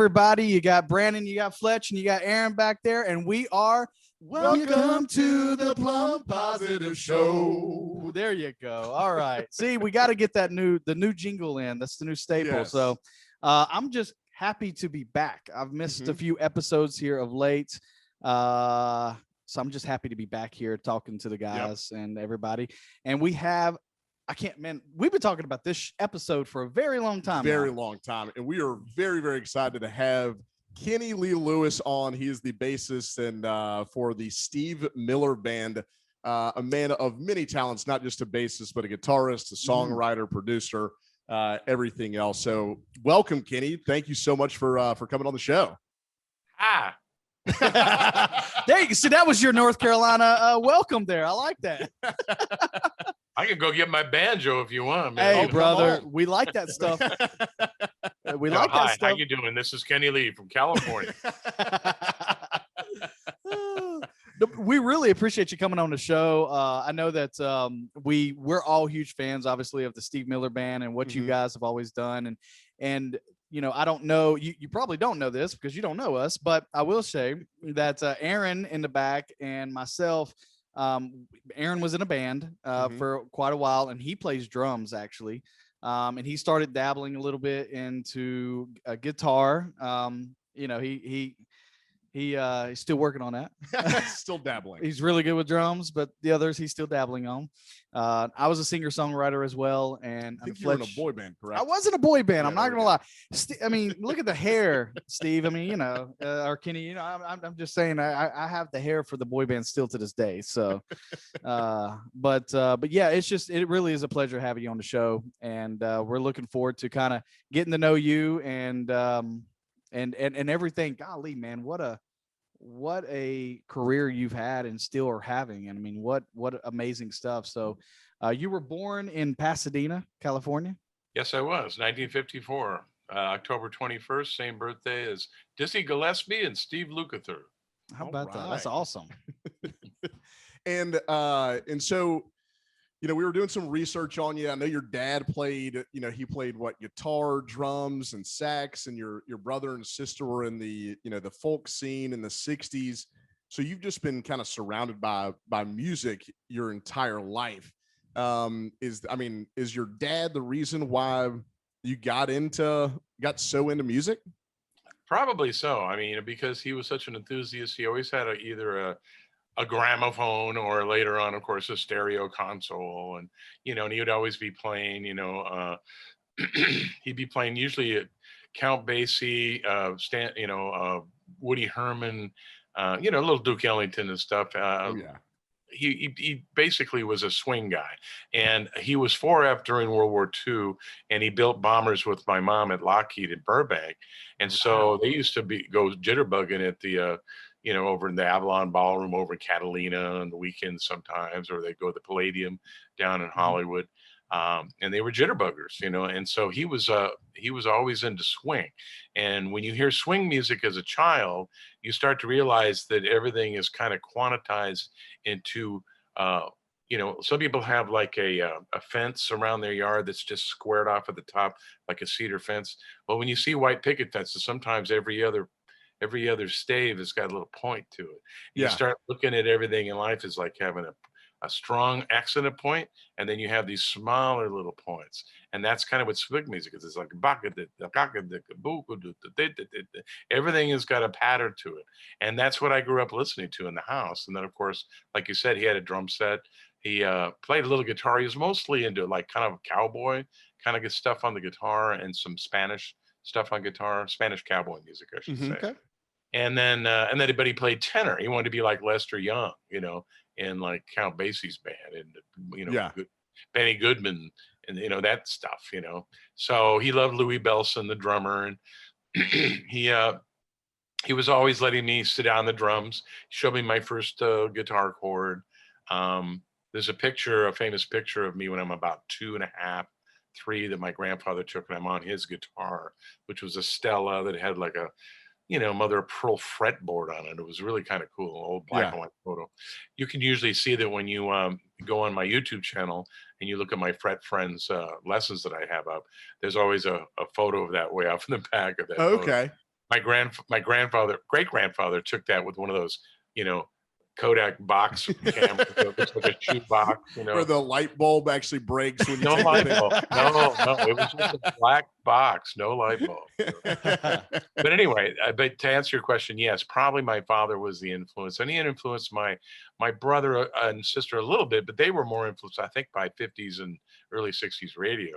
everybody. You got Brandon, you got Fletch, and you got Aaron back there, and we are welcome to the Plum Positive Show. There you go. All right. See, we got to get the new jingle in. That's the new staple. Yes. So I'm just happy to be back. I've missed a few episodes here of late. So I'm just happy to be back here talking to the guys and everybody. And we have, we've been talking about this episode for a very long time. Long time. And we are very, very excited to have Kenny Lee Lewis on. He is the bassist and for the Steve Miller Band, a man of many talents, not just a bassist, but a guitarist, a songwriter, producer, everything else. So welcome, Kenny. Thank you so much for coming on the show. There you go. See, that was your North Carolina welcome there. I like that. I can go get my banjo if you want, man. Hey, brother, we like that stuff. We like that stuff. How you doing? This is Kenny Lee from California. We really appreciate you coming on the show. I know that we're all huge fans, obviously, of the Steve Miller Band and what you guys have always done. And you know, I don't know, you probably don't know this because you don't know us, but I will say that Aaron in the back and myself, Aaron was in a band for quite a while, and he plays drums actually. And he started dabbling a little bit into a guitar. You know, he's still working on that. Still dabbling. He's really good with drums, but the others he's still dabbling on. I was a singer-songwriter as well, and I think you were in a boy band, correct? I was in a boy band. I'm not gonna lie. I mean, look at the hair, Steve. I mean, you know, or Kenny. You know, I'm just saying I have the hair for the boy band still to this day. So, but yeah, it really is a pleasure having you on the show, and we're looking forward to kind of getting to know you and everything. Golly, man, what a career you've had and still are having. And I mean, what amazing stuff. So you were born in Pasadena, California? Yes, I was. 1954, October 21st, same birthday as Dizzy Gillespie and Steve Lukather. How about that? That's awesome. And so, you know, we were doing some research on you. I know your dad played, you know, he played guitar, drums, and sax, and your brother and sister were in the, you know, the folk scene in the 60s. So you've just been kind of surrounded by music your entire life. Is your dad the reason why you got so into music? Probably so. I mean, because he was such an enthusiast, he always had either a gramophone or later on, of course, a stereo console. And, you know, and he would always be playing, you know, he'd be playing usually Count Basie, Woody Herman, you know, little Duke Ellington and stuff. He basically was a swing guy, and he was 4F during World War II, and he built bombers with my mom at Lockheed in Burbank. And so they used to go jitterbugging at the, you know, over in the Avalon Ballroom over in Catalina on the weekends sometimes, or they go to the Palladium down in Hollywood. And they were jitterbuggers, you know, and so he was always into swing. And when you hear swing music as a child, you start to realize that everything is kind of quantized into, you know, some people have like a fence around their yard that's just squared off at the top, like a cedar fence. Well, when you see white picket fences, sometimes every other stave has got a little point to it. You start looking at everything in life as like having a strong accented point, and then you have these smaller little points. And that's kind of what swing music is. It's like everything has got a pattern to it. And that's what I grew up listening to in the house. And then, of course, like you said, he had a drum set. He played a little guitar. He was mostly into like kind of cowboy kind of good stuff on the guitar and some Spanish stuff on guitar, Spanish cowboy music, I should say. Okay. And then, but he played tenor. He wanted to be like Lester Young, you know, in like Count Basie's band, and you know, Benny Goodman, and you know that stuff, you know. So he loved Louis Bellson, the drummer, and he was always letting me sit down the drums. He showed me my first guitar chord. There's a famous picture of me when I'm about 2.5, 3 that my grandfather took, and I'm on his guitar, which was a Stella that had like a, you know, mother of pearl fretboard on it. It was really kind of cool, old black and white photo. You can usually see that when you go on my YouTube channel and you look at my Fret Frenz lessons that I have up. There's always a photo of that way off in the back of that. Okay. my great grandfather took that with one of those, you know, Kodak box cameras that looks like a shoe box, you Where know. the light bulb actually breaks when you No take light the bulb. No, it was just a black box, no light bulb. thing. But anyway, but to answer your question, yes, probably my father was the influence, and he had influenced my brother and sister a little bit, but they were more influenced, I think, by 50s and early 60s radio.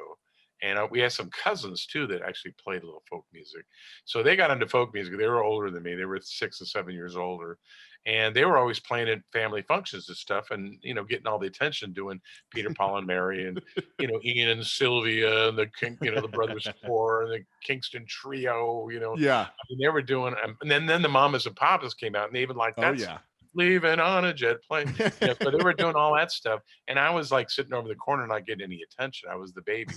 And we had some cousins too that actually played a little folk music. So they got into folk music. They were older than me. They were 6 or 7 years older. And they were always playing at family functions and stuff, and getting all the attention, doing Peter, Paul, and Mary, and Ian and Sylvia, and the Brothers Four, and the Kingston Trio. Yeah. I mean, they were doing, and then the Mamas and Papas came out, and they even like Oh that. yeah. Leaving on a jet plane. So they were doing all that stuff, and I was like sitting over the corner, not getting any attention. I was the baby,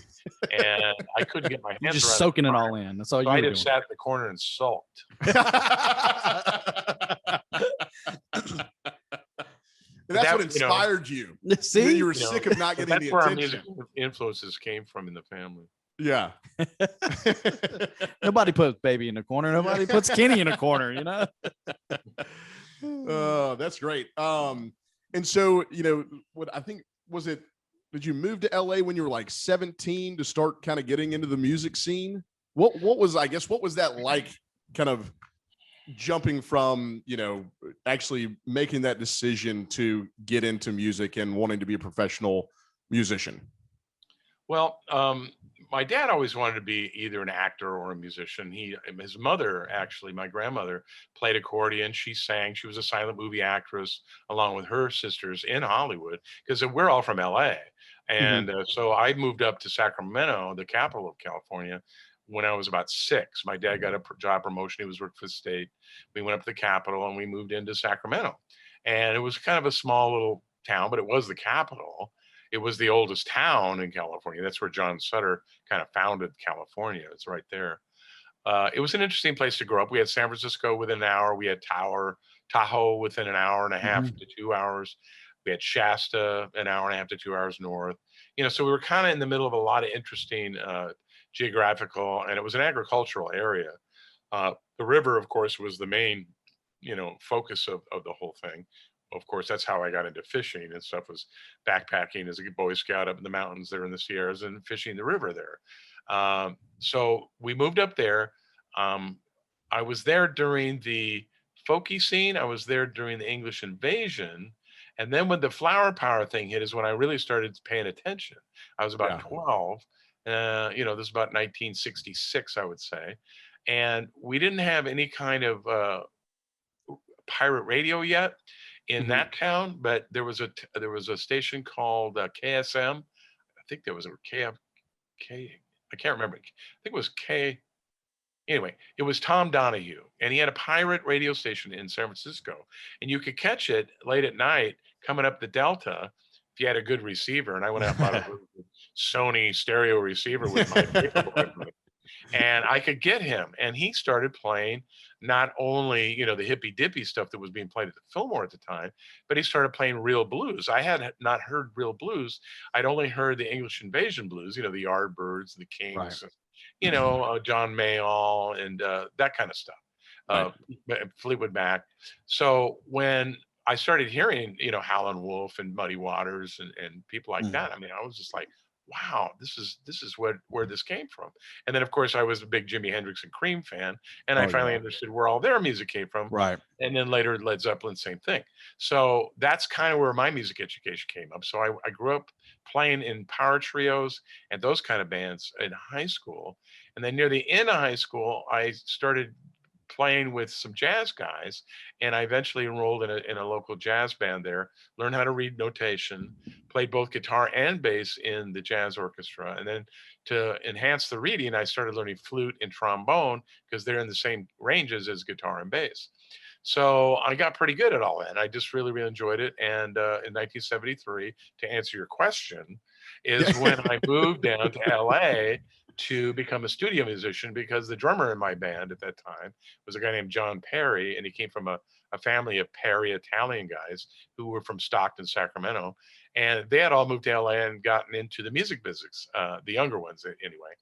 and I couldn't get my hands You're just around soaking it all in. That's all So you I were just doing. sat in the corner and sulked. That's what inspired you. See, You were sick of not getting the That's where our attention. music influences came from in the family. Yeah. Nobody puts baby in a corner. Nobody puts Kenny in a corner. Oh, that's great. And so, what I think was it, did you move to LA when you were like 17 to start kind of getting into the music scene? What was that like, kind of jumping from, actually making that decision to get into music and wanting to be a professional musician? Well, my dad always wanted to be either an actor or a musician. His mother, actually, my grandmother, played accordion. She sang. She was a silent movie actress along with her sisters in Hollywood, because we're all from LA. And so I moved up to Sacramento, the capital of California, when I was about 6. My dad got a job promotion. He was working for the state. We went up to the capital and we moved into Sacramento. And it was kind of a small little town, but it was the capital. It was the oldest town in California. That's where John Sutter kind of founded California. It's right there. It was an interesting place to grow up. We had San Francisco within an hour. We had Tahoe within an hour and a half to 2 hours. We had Shasta an hour and a half to 2 hours north. So we were kind of in the middle of a lot of interesting geographical, and it was an agricultural area. The river, of course, was the main, focus of the whole thing. Of course, that's how I got into fishing and stuff, was backpacking as a Boy Scout up in the mountains there in the Sierras and fishing the river there. So we moved up there. I was there during the folky scene. I was there during the English invasion. And then when the flower power thing hit is when I really started paying attention. I was about 12. This is about 1966, I would say. And we didn't have any kind of pirate radio yet in that town, but there was a station called KSM. I think there was a I can't remember. I think it was K. Anyway, it was Tom Donahue, and he had a pirate radio station in San Francisco, and you could catch it late at night coming up the Delta if you had a good receiver. And I went out and bought a Sony stereo receiver with my paperboy. And I could get him, and he started playing not only, the hippy dippy stuff that was being played at the Fillmore at the time, but he started playing real blues. I had not heard real blues. I'd only heard the English invasion blues, the Yardbirds, the Kings, John Mayall, and that kind of stuff, Fleetwood Mac. So when I started hearing, Howlin' Wolf and Muddy Waters and people like that, I mean, I was just like, wow, this is where this came from. And then, of course, I was a big Jimi Hendrix and Cream fan, and I finally understood where all their music came from. Right. And then later, Led Zeppelin, same thing. So that's kind of where my music education came up. So I grew up playing in power trios and those kind of bands in high school. And then near the end of high school, I started playing with some jazz guys, and I eventually enrolled in a local jazz band there, learned how to read notation, played both guitar and bass in the jazz orchestra. And then to enhance the reading, I started learning flute and trombone because they're in the same ranges as guitar and bass. So I got pretty good at all that. I just really, really enjoyed it. And in 1973, to answer your question, is when I moved down to LA to become a studio musician, because the drummer in my band at that time was a guy named John Perry, and he came from a family of Perry Italian guys who were from Stockton, Sacramento, and they had all moved to LA and gotten into the music business, the younger ones anyway.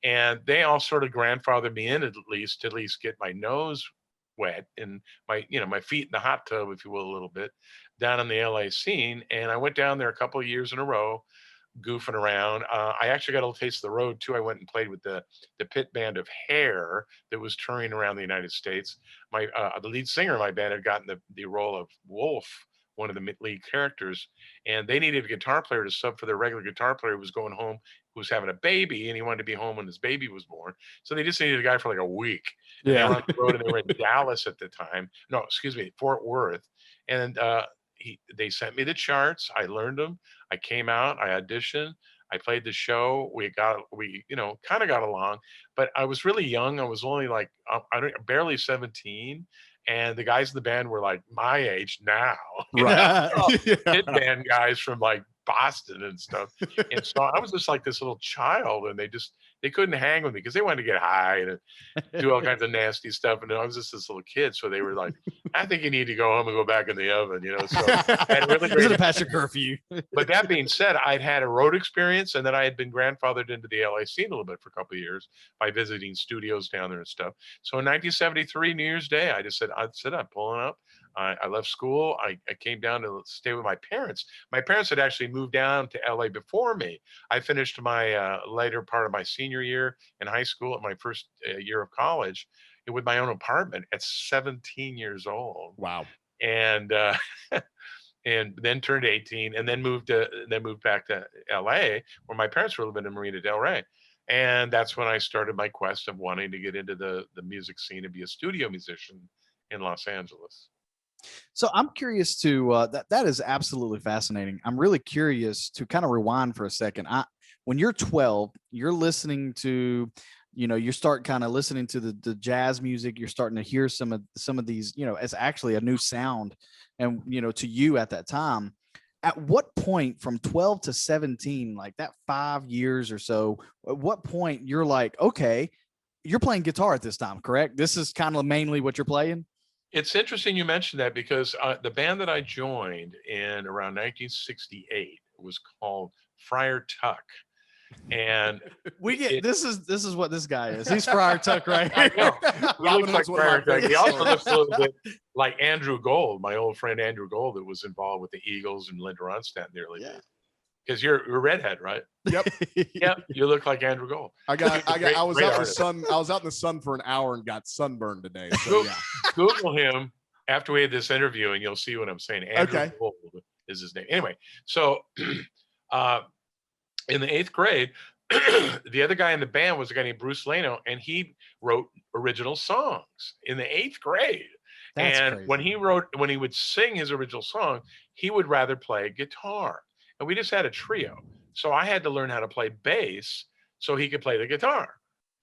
and they all sort of grandfathered me in at least get my nose wet and my feet in the hot tub, if you will, a little bit down in the LA scene. And I went down there a couple of years in a row, goofing around. I actually got a little taste of the road too. I went and played with the pit band of Hair that was touring around the United States. The lead singer of my band had gotten the role of Wolf, one of the lead characters, and they needed a guitar player to sub for their regular guitar player who was going home, who was having a baby, and he wanted to be home when his baby was born. So they just needed a guy for like a week. And they were on the road, and they were in Dallas at the time. No, excuse me, Fort Worth. And they sent me the charts. I learned them. I came out. I auditioned. I played the show. We kind of got along, but I was really young. I was only like barely 17. And the guys in the band were like my age now, Right. pit band guys from like Boston and stuff. And so I was just like this little child, and they couldn't hang with me because they wanted to get high and do all kinds of nasty stuff. And I was just this little kid. So they were like, I think you need to go home and go back in the oven, So I had really great past your curfew. But that being said, I'd had a road experience, and then I had been grandfathered into the LA scene a little bit for a couple of years by visiting studios down there and stuff. So in 1973, New Year's Day, I just said, I'm pulling up. I left school. I came down to stay with my parents. My parents had actually moved down to LA before me. I finished my later part of my senior year in high school at my first year of college with my own apartment at 17 years old. Wow. And and then turned 18, and then moved back to LA, where my parents were living in Marina Del Rey. And that's when I started my quest of wanting to get into the music scene and be a studio musician in Los Angeles. So I'm curious to that is absolutely fascinating. I'm really curious to kind of rewind for a second. When you're 12, you're listening to, you start kind of listening to the jazz music. You're starting to hear some of these, it's actually a new sound, and to you at that time. At what point from 12 to 17, like that 5 years or so, at what point you're like, okay, you're playing guitar at this time, correct? This is kind of mainly what you're playing. It's interesting you mentioned that, because the band that I joined in around 1968 was called Friar Tuck. And this is what this guy is. He's Friar Tuck, right? I know. He looks like Friar Tuck. He also looks a little bit like Andrew Gold, my old friend Andrew Gold, that was involved with the Eagles and Linda Ronstadt in the early days. Because you're a redhead, right? Yep. Yep. You look like Andrew Gold. I was out in the sun. I was out in the sun for an hour and got sunburned today. So yeah. Google him after we had this interview, and you'll see what I'm saying. Andrew Gold is his name. Anyway, so in the 8th grade, the other guy in the band was a guy named Bruce Lano, and he wrote original songs in the 8th grade. That's crazy. When he would sing his original song, he would rather play guitar. And we just had a trio. So I had to learn how to play bass so he could play the guitar.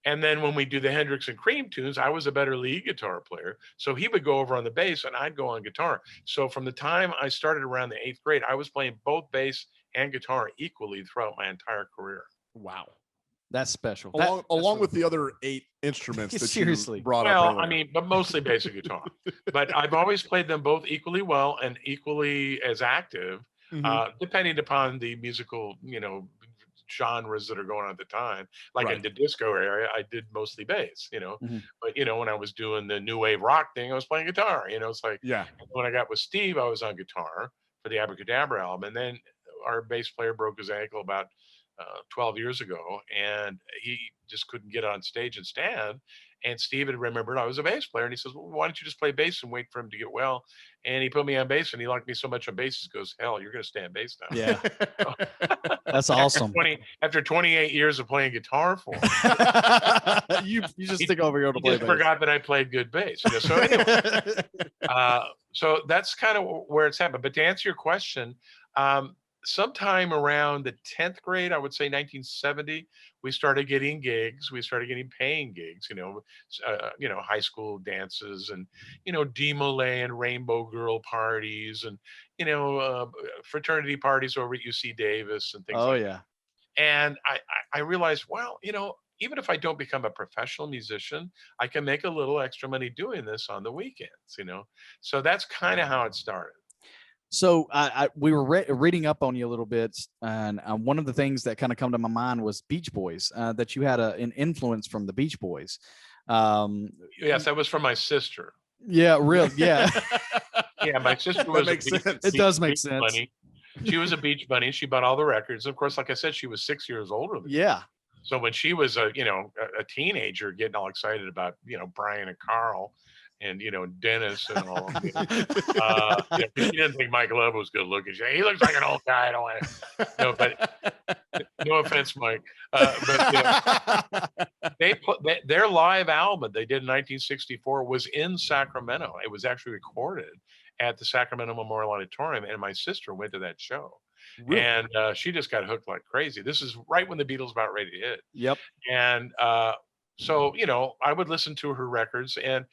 And then when we do the Hendrix and Cream tunes, I was a better lead guitar player. So he would go over on the bass and I'd go on guitar. So from the time I started around the 8th grade, I was playing both bass and guitar equally throughout my entire career. Wow. That's special. Along with the other 8 instruments that you brought up. Well, I mean, but mostly basic guitar. But I've always played them both equally well and equally as active. Depending upon the musical, genres that are going on at the time. Like in the disco area, I did mostly bass, But when I was doing the new wave rock thing, I was playing guitar. It's like, when I got with Steve, I was on guitar for the Abracadabra album, and then our bass player broke his ankle about 12 years ago, and he just couldn't get on stage and stand. And Steve had remembered I was a bass player, and he says, well, why don't you just play bass and wait for him to get well? And he put me on bass, and he liked me so much on bass, he goes, hell, you're going to stay on bass now. Yeah. That's awesome. After 28 years of playing guitar for him, you just stick over here to play bass. Forgot that I played good bass. So anyway, so that's kind of where it's happened. But to answer your question, sometime around the 10th grade, I would say 1970, we started getting gigs. We started getting paying gigs, high school dances and, Demolay and Rainbow Girl parties and, fraternity parties over at UC Davis and things like that. And I realized, well, even if I don't become a professional musician, I can make a little extra money doing this on the weekends, So that's kind of how it started. So we were reading up on you a little bit, and one of the things that kind of come to my mind was Beach Boys. That you had an influence from the Beach Boys. Yes, that was from my sister. Yeah, real. Yeah, Yeah, my sister That was a makes beach, sense. it does make beach sense. bunny. She was a beach bunny. She bought all the records. Of course, like I said, she was 6 years older than me. Yeah. So when she was a teenager, getting all excited about Brian and Carl, and Dennis and all, she didn't think Mike Love was good looking. She, he looks like an old guy. I don't want to, but no offense, Mike. But their live album they did in 1964 was in Sacramento. It was actually recorded at the Sacramento Memorial Auditorium, and my sister went to that show. Really? And she just got hooked like crazy. This is right when the Beatles about ready to hit. Yep. And so I would listen to her records, and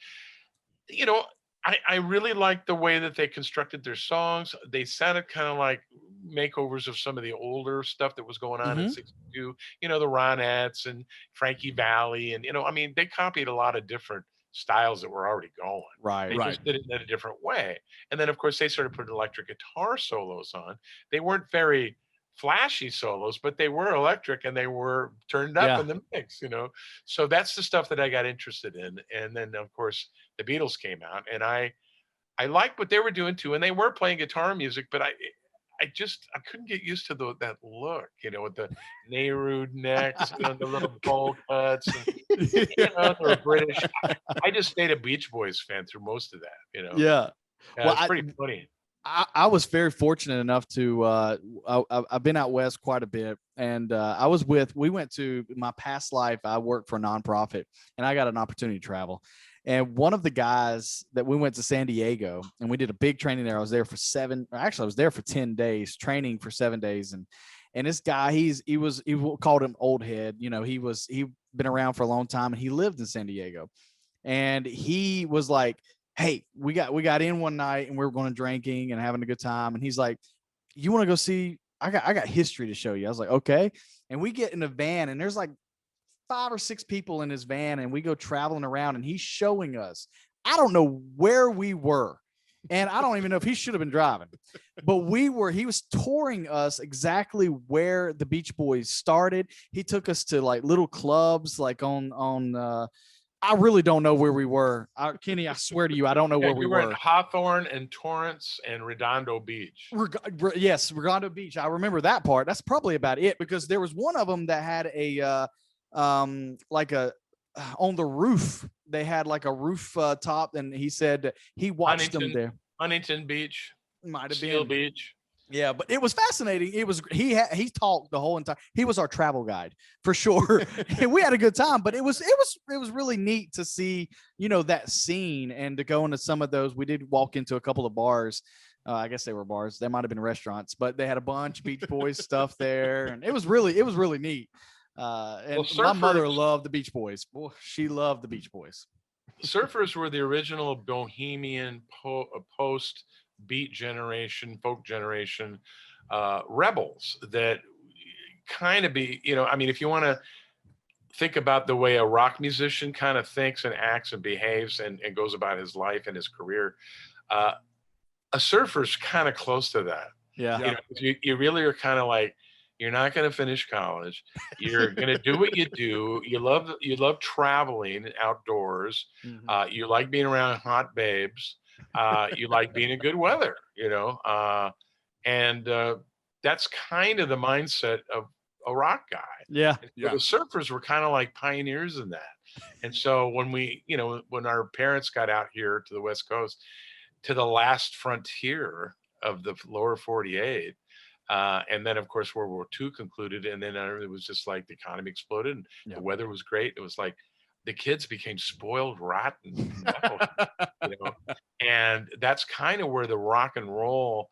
I really liked the way that they constructed their songs. They sounded kind of like makeovers of some of the older stuff that was going on in '62. The Ronettes and Frankie Valli, and they copied a lot of different styles that were already going. Right. They just did it in a different way. And then of course they started putting electric guitar solos on. They weren't very flashy solos, but they were electric and they were turned up in the mix, So that's the stuff that I got interested in. And then of course the Beatles came out, and I liked what they were doing too. And they were playing guitar music, but I couldn't get used to that look, with the Nehru necks, the little bowl cuts, and, they're British. I just stayed a Beach Boys fan through most of that, Yeah. Well, it's pretty funny. I was very fortunate enough to I've been out west quite a bit, and we went to my past life. I worked for a nonprofit, and I got an opportunity to travel. And one of the guys that we went to San Diego, and we did a big training there. I was there for I was there for 10 days, training for 7 days. And this guy, he called him old head. He been around for a long time, and he lived in San Diego. And he was like, hey, we got in one night, and we were going to drinking and having a good time. And he's like, you want to go see, I got history to show you. I was like, okay. And we get in a van, and there's like 5 or 6 people in his van, and we go traveling around, and he's showing us. I don't know where we were, and I don't even know if he should have been driving, but he was touring us exactly where the Beach Boys started. He took us to like little clubs, like on I really don't know where we were. Kenny, I swear to you, I don't know where we were. At Hawthorne and Torrance and Redondo Beach. Yes, Redondo Beach. I remember that part. That's probably about it, because there was one of them that had a like on the roof. They had like a roof top, and he said he watched them there. Huntington Beach. Might have Steel been Beach. Yeah, but it was fascinating. It was he talked the whole entire. He was our travel guide for sure. And we had a good time, but it was really neat to see that scene, and to go into some of those. We did walk into a couple of bars. I guess they were bars. They might have been restaurants, but they had a bunch of Beach Boys stuff there, and it was really neat. And my mother loved the Beach Boys. Boy, she loved the Beach Boys. Surfers were the original bohemian post beat generation, folk generation rebels that kind of if you want to think about the way a rock musician kind of thinks and acts and behaves and goes about his life and his career, a surfer's kind of close to that. Yeah. You really are kind of like, you're not going to finish college. You're going to do what you do. You love traveling outdoors. Mm-hmm. You like being around hot babes. You like being in good weather, and that's kind of the mindset of a rock guy. Yeah. The surfers were kind of like pioneers in that. And so when our parents got out here to the West Coast, to the last frontier of the lower 48, and then of course World War II concluded, and then it was just like the economy exploded, and the weather was great. It was like the kids became spoiled rotten, and that's kind of where the rock and roll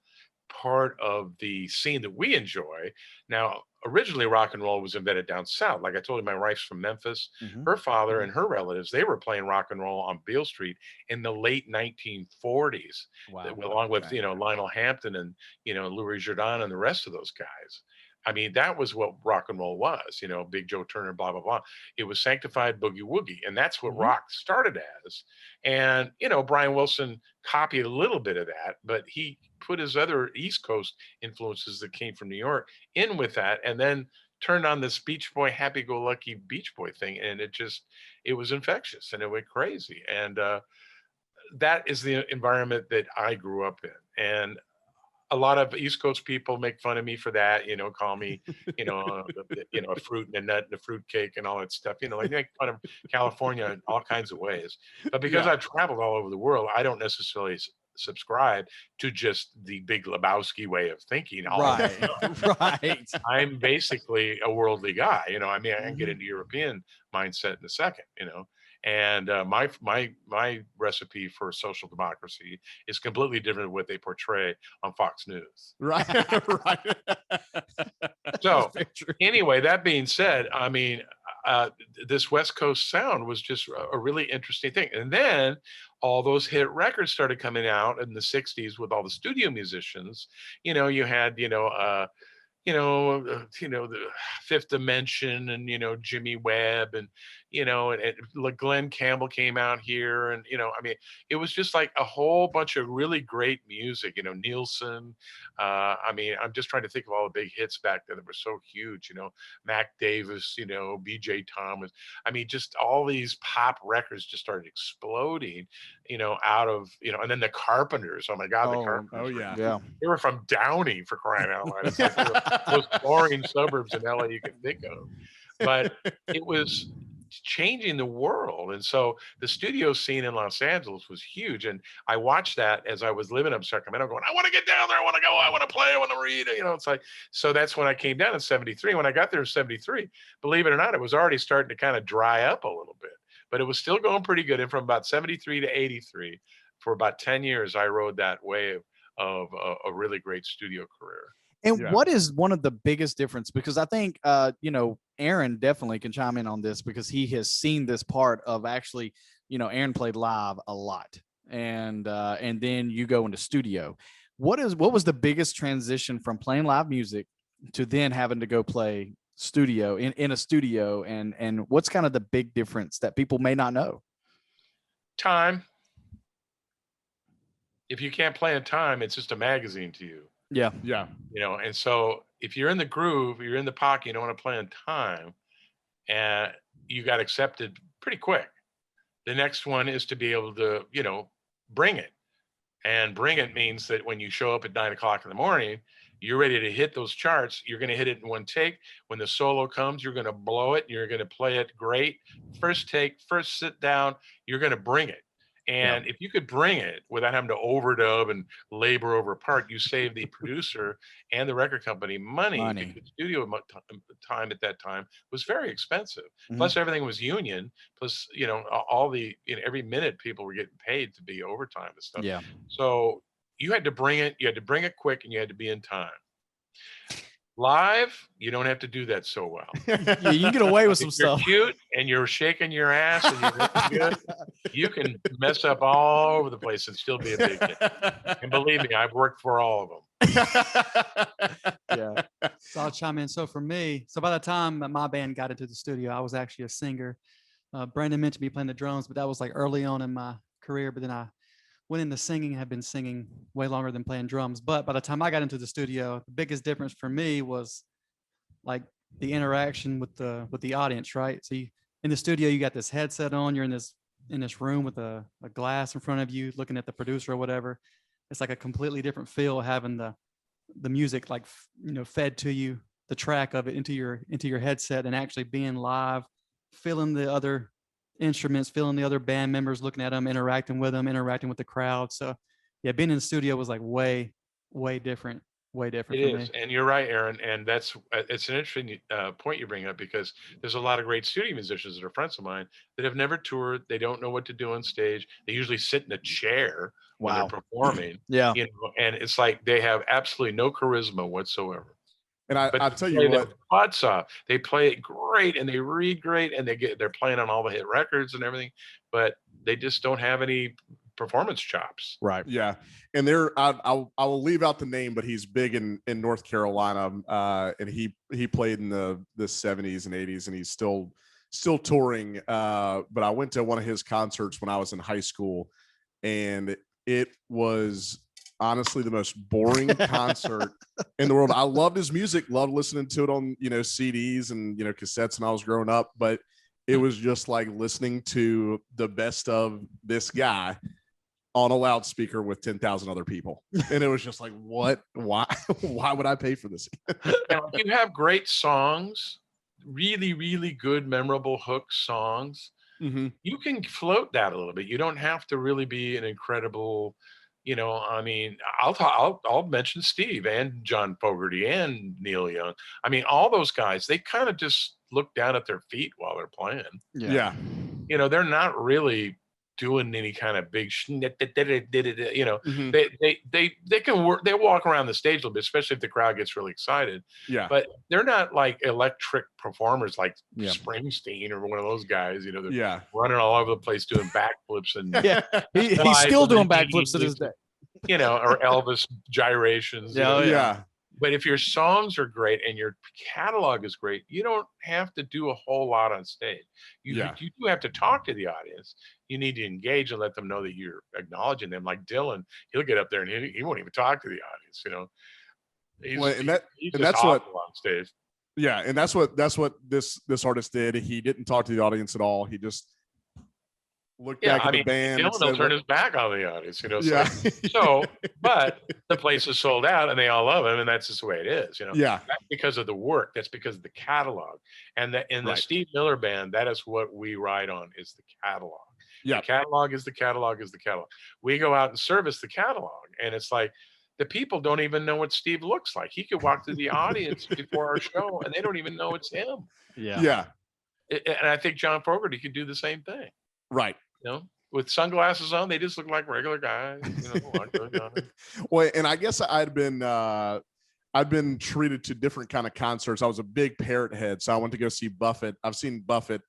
part of the scene that we enjoy. Now, originally rock and roll was invented down south. Like I told you, my wife's from Memphis. Mm-hmm. Her father and her relatives, they were playing rock and roll on Beale Street in the late 1940s. Wow. Along with Lionel Hampton and Louis Jordan and the rest of those guys. I mean, that was what rock and roll was, you know, Big Joe Turner, blah, blah, blah. It was sanctified boogie woogie. And that's what rock started as. And, you know, Brian Wilson copied a little bit of that, but he put his other East Coast influences that came from New York in with that, and then turned on this Beach Boy, happy-go-lucky Beach Boy thing. And it was infectious and it went crazy. And that is the environment that I grew up in. And a lot of East Coast people make fun of me for that, you know, call me, you know, a fruit and a nut and a fruit cake and all that stuff. You know, like they make fun of California in all kinds of ways. But because I've traveled all over the world, I don't necessarily subscribe to just the Big Lebowski way of thinking. Right. I'm basically a worldly guy. You know, I mean, I can get into European mindset in a second, you know. And my recipe for social democracy is completely different than what they portray on Fox News. Right. Right. So anyway, that being said, I mean, this West Coast sound was just a really interesting thing. And then all those hit records started coming out in the 60s with all the studio musicians. You know, you had, the Fifth Dimension and, Jimmy Webb and, and Glenn Campbell came out here. And, I mean, it was just like a whole bunch of really great music, Nielsen. I mean, I'm just trying to think of all the big hits back then that were so huge, Mac Davis, BJ Thomas. I mean, just all these pop records just started exploding, out of, and then the Carpenters. Oh my God, the Carpenters. Oh yeah. Yeah. They were from Downey, for crying out loud. It's like the most boring suburbs in LA you can think of. But it was changing the world. And so the studio scene in Los Angeles was huge. And I watched that as I was living up in Sacramento going, I want to get down there. I want to go. I want to play. I want to read. It's like, so that's when I came down in 73. When I got there in 73, believe it or not, it was already starting to kind of dry up a little bit, but it was still going pretty good. And from about 73 to 83, for about 10 years, I rode that wave of a really great studio career. And what is one of the biggest difference? Because I think, Aaron definitely can chime in on this because he has seen this part of actually, Aaron played live a lot, and then you go into studio. What was the biggest transition from playing live music to then having to go play studio in a studio, and what's kind of the big difference that people may not know? Time. If you can't play in time, it's just a magazine to you. Yeah. And so if you're in the groove, you're in the pocket, you don't want to play in time, and you got accepted pretty quick. The next one is to be able to, bring it. And bring it means that when you show up at 9 o'clock in the morning, you're ready to hit those charts. You're going to hit it in one take. When the solo comes, you're going to blow it. You're going to play it great. First take, first sit down, you're going to bring it. And if you could bring it without having to overdub and labor over a part, you save the producer and the record company money. Because studio time at that time was very expensive. Plus everything was union. Plus, all the, every minute people were getting paid to be overtime and stuff. Yeah. So you had to bring it. You had to bring it quick, and you had to be in time. Live, you don't have to do that so well. Yeah, you get away with some stuff. If you're cute and you're shaking your ass and you're looking good, you can mess up all over the place and still be a big hit. And believe me, I've worked for all of them. Yeah. So I'll chime in. So for me, by the time my band got into the studio, I was actually a singer. Brandon mentioned me playing the drums, but that was like early on in my career. But then I went into singing, have been singing way longer than playing drums. But by the time I got into the studio, the biggest difference for me was like the interaction with the audience, right? So in the studio, you got this headset on, you're in this room with a glass in front of you, looking at the producer or whatever. It's like a completely different feel having the music like, fed to you, the track of it into your headset, and actually being live, feeling the other instruments, feeling the other band members, looking at them, interacting with the crowd. So yeah, being in the studio was like way different for me. And you're right, Aaron, and it's an interesting point you bring up, because there's a lot of great studio musicians that are friends of mine that have never toured. They don't know what to do on stage. They usually sit in a chair when they're performing. Yeah. And it's like they have absolutely no charisma whatsoever. And I'll tell you what, butts off. They play it great and they read great and they're playing on all the hit records and everything, but they just don't have any performance chops. Right. Yeah, and I will leave out the name, but he's big in North Carolina, and he played in the 70s and 80s, and he's still touring. But I went to one of his concerts when I was in high school, and it was honestly the most boring concert in the world. I loved his music, loved listening to it on CDs and cassettes when I was growing up, but it was just like listening to the best of this guy on a loudspeaker with 10,000 other people. And it was just like, what? Why would I pay for this? Now, if you have great songs, really, really good, memorable hook songs, you can float that a little bit. You don't have to really be an incredible, I mean, I'll mention Steve and John Fogerty and Neil Young. I mean, all those guys, they kind of just look down at their feet while they're playing. Yeah. They're not really doing any kind of big they can work, they walk around the stage a little bit, especially if the crowd gets really excited. Yeah, but they're not like electric performers like Springsteen or one of those guys. They're running all over the place doing backflips and he's still doing backflips to this day. Or Elvis gyrations. But if your songs are great and your catalog is great, you don't have to do a whole lot on stage. You do have to talk to the audience. You need to engage and let them know that you're acknowledging them. Like Dylan, he'll get up there and he won't even talk to the audience. He's that's what on stage. Yeah, and that's what this artist did. He didn't talk to the audience at all. He just looked back at the band. Dylan will turn his back on the audience, So, but the place is sold out and they all love him, and that's just the way it is, Yeah. That's because of the work. That's because of the catalog. And the Steve Miller Band, that is what we ride on, is the catalog. Yeah. The catalog is the catalog is the catalog. We go out and service the catalog, and it's like the people don't even know what Steve looks like. He could walk through the audience before our show and they don't even know it's him. Yeah. And I think John Fogerty could do the same thing. Right. With sunglasses on, they just look like regular guys. Well, and I guess I'd been treated to different kind of concerts. I was a big Parrot head, so I went to go see Buffett. I've seen Buffett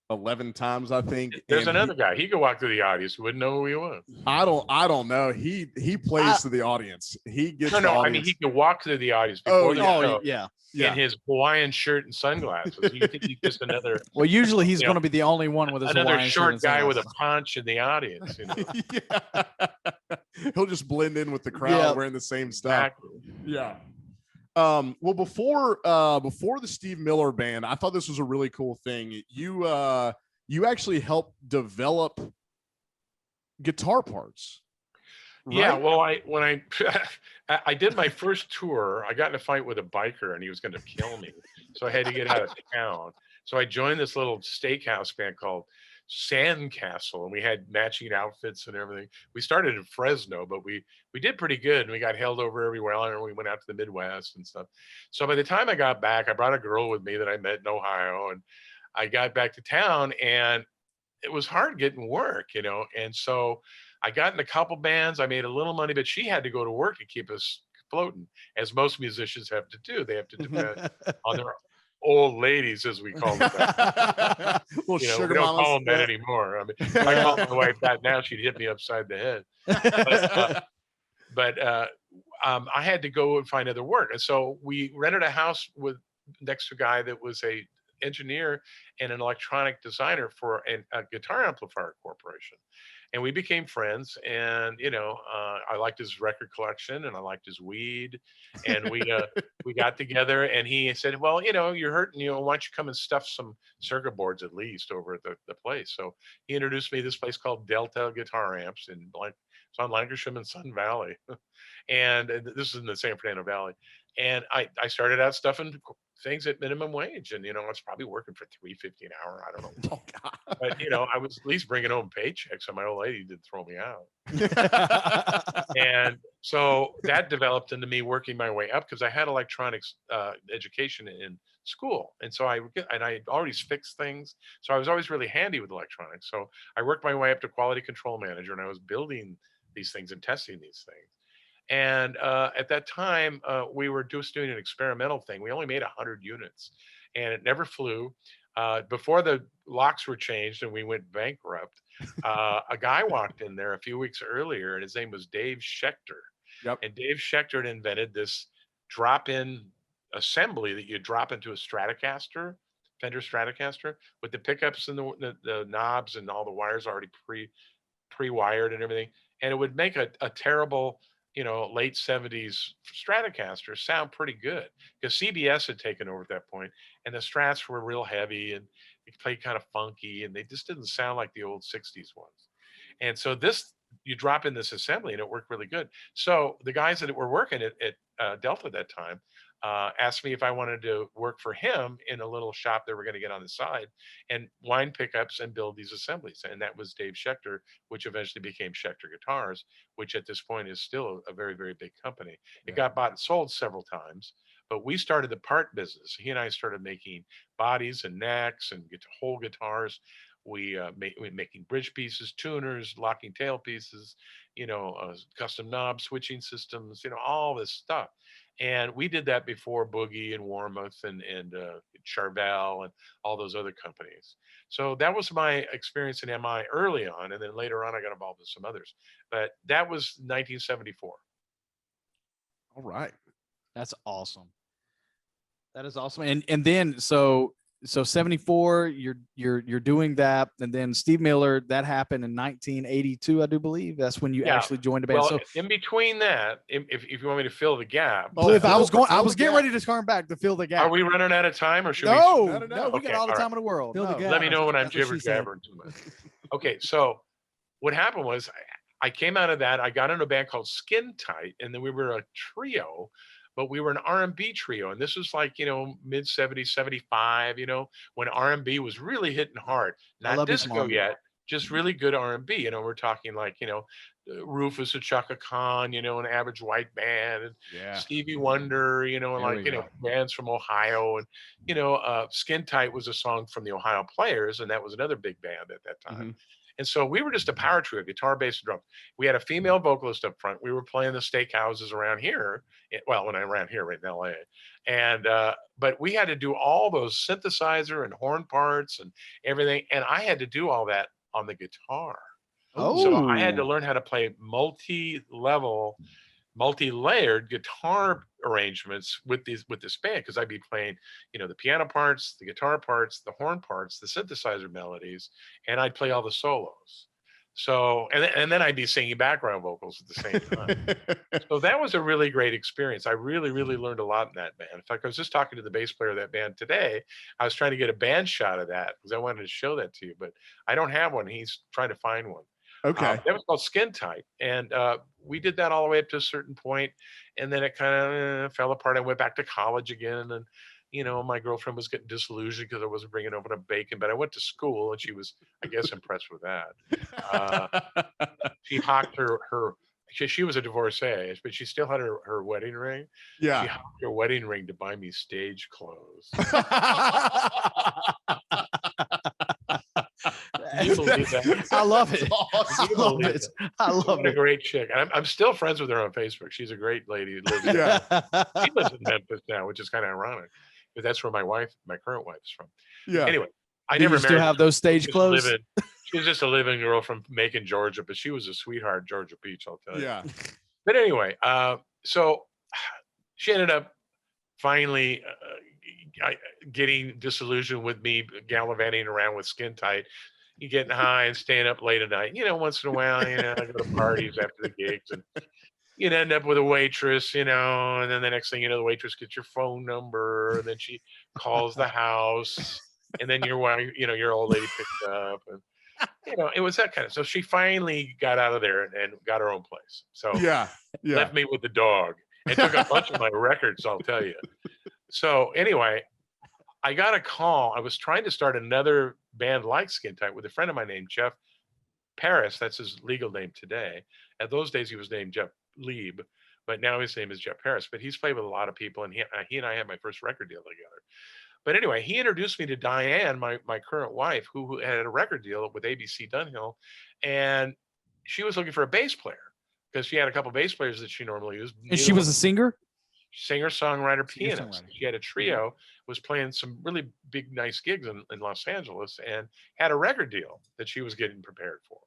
11 times, I think. There's another guy. He could walk through the audience who wouldn't know who he was. I don't know. He plays to the audience. He gets I mean, he could walk through the audience before the show. Yeah. In his Hawaiian shirt and sunglasses. You think he's just another. Well, usually he's going to be the only one with his another Hawaiian short guy with a punch in the audience. He'll just blend in with the crowd wearing the same stuff. Exactly. Yeah. Well, before the Steve Miller Band, I thought this was a really cool thing. You actually helped develop guitar parts. Right? Yeah, well, when I did my first tour, I got in a fight with a biker and he was going to kill me. So I had to get out of town. So I joined this little steakhouse band called Sandcastle, and we had matching outfits and everything. We started in Fresno, but we did pretty good, and we got held over everywhere. And we went out to the Midwest and stuff. So by the time I got back, I brought a girl with me that I met in Ohio, and I got back to town, and it was hard getting work, and so I got in a couple bands. I made a little money, but she had to go to work to keep us floating, as most musicians have to do. They have to depend on their old ladies, as we call them. Well, we don't call them that anymore. I mean, if I call my wife that now, she'd hit me upside the head. But I had to go and find other work, and so we rented a house next to a guy that was a engineer and an electronic designer for a guitar amplifier corporation. And we became friends, and I liked his record collection and I liked his weed, and we got together, and he said, well, you're hurting, why don't you come and stuff some circuit boards at least over at the place. So he introduced me to this place called Delta Guitar Amps it's on Lancashire and Sun Valley. And this is in the San Fernando Valley. And I started out stuffing things at minimum wage, and I was probably working for $3.50 an hour. I don't know. Oh, God. But I was at least bringing home paychecks, so my old lady didn't throw me out. And so that developed into me working my way up, because I had electronics education in school, and so I already fixed things, so I was always really handy with electronics. So I worked my way up to quality control manager, and I was building these things and testing these things. And at that time, we were just doing an experimental thing. We only made 100 units, and it never flew. Before the locks were changed and we went bankrupt, a guy walked in there a few weeks earlier, and his name was Dave Schechter. Yep. And Dave Schechter had invented this drop-in assembly that you drop into a Stratocaster, Fender Stratocaster, with the pickups and the knobs and all the wires already pre-wired and everything. And it would make a terrible, late 70s Stratocaster sound pretty good, because CBS had taken over at that point, and the Strats were real heavy and they played kind of funky, and they just didn't sound like the old 60s ones. And so you drop in this assembly and it worked really good. So the guys that were working at Delta at that time asked me if I wanted to work for him in a little shop they were going to get on the side and wind pickups and build these assemblies. And that was Dave Schechter, which eventually became Schechter Guitars, which at this point is still a very, very big company. It got bought and sold several times, but we started the part business. He and I started making bodies and necks and whole guitars. We making bridge pieces, tuners, locking tail pieces, custom knob switching systems, all this stuff. And we did that before Boogie and Warmoth and Charvel and all those other companies. So that was my experience in MI early on. And then later on, I got involved with some others. But that was 1974. All right. That's awesome. That is awesome. And then so 74, you're doing that, and then Steve Miller, that happened in 1982, I do believe. That's when you actually joined the band. Well, so in between that, if you want me to fill the gap, Cliff, I was getting ready to turn back to fill the gap. Are we running out of time, or should no, we? No, we got all the time in the world. Fill the gap. Let me know when I'm That's what she said. jibber-jabbering too much. Okay, so what happened was I came out of that. I got into a band called Skin Tight, and then we were a trio, but we were an R&B trio. And this was like, mid 70s, 75, when R&B was really hitting hard. Not disco yet, just really good R&B. We're talking like, Rufus and Chaka Khan, an Average White Band, and Stevie Wonder, and bands from Ohio. And, Skin Tight was a song from the Ohio Players, and that was another big band at that time. Mm-hmm. And so we were just a power trio, guitar, bass, and drums. We had a female vocalist up front. We were playing the steakhouses around here. Well, when I ran here, right in LA. And, but we had to do all those synthesizer and horn parts and everything. And I had to do all that on the guitar. Oh. So I had to learn how to play multi-layered guitar arrangements with this band, because I'd be playing, the piano parts, the guitar parts, the horn parts, the synthesizer melodies, and I'd play all the solos. So, and then I'd be singing background vocals at the same time. So that was a really great experience. I really, really learned a lot in that band. In fact, I was just talking to the bass player of that band today. I was trying to get a band shot of that because I wanted to show that to you, but I don't have one. He's trying to find one. Okay. That was called Skin Tight. And we did that all the way up to a certain point, and then it kind of fell apart. I went back to college again, and my girlfriend was getting disillusioned because I wasn't bringing over the bacon, but I went to school, and she was, I guess, impressed with that. She hawked she was a divorcee, but she still had her wedding ring. Yeah. She hawked her wedding ring to buy me stage clothes. You believe that? I love it. Awesome. I love it. A great chick. I'm still friends with her on Facebook. She's a great lady. She lives in Memphis now, which is kind of ironic, because that's where my current wife is from. Yeah. Anyway, I Do never you still have those stage clothes? She was just a living girl from Macon, Georgia, but she was a sweetheart, Georgia Peach, I'll tell you. Yeah. But anyway, so she ended up finally getting disillusioned with me gallivanting around with Skin Tight. You getting high and staying up late at night. Once in a while, I go to parties after the gigs, and you'd end up with a waitress, and then the next thing you know, the waitress gets your phone number, and then she calls the house, and then your wife, your old lady picked up, and it was that kind of. So she finally got out of there and got her own place. So left me with the dog and took a bunch of my records, I'll tell you. So anyway, I got a call. I was trying to start another band like Skin Tight with a friend of mine named Jeff Paris. That's his legal name today. At those days, he was named Jeff Lieb, but now his name is Jeff Paris. But he's played with a lot of people, and he and I had my first record deal together. But anyway, he introduced me to Diane, my current wife, who had a record deal with ABC Dunhill, and she was looking for a bass player because she had a couple bass players that she normally used. And she was a singer? singer, songwriter, pianist. Singer-songwriter. She had a trio, was playing some really big, nice gigs in Los Angeles, and had a record deal that she was getting prepared for.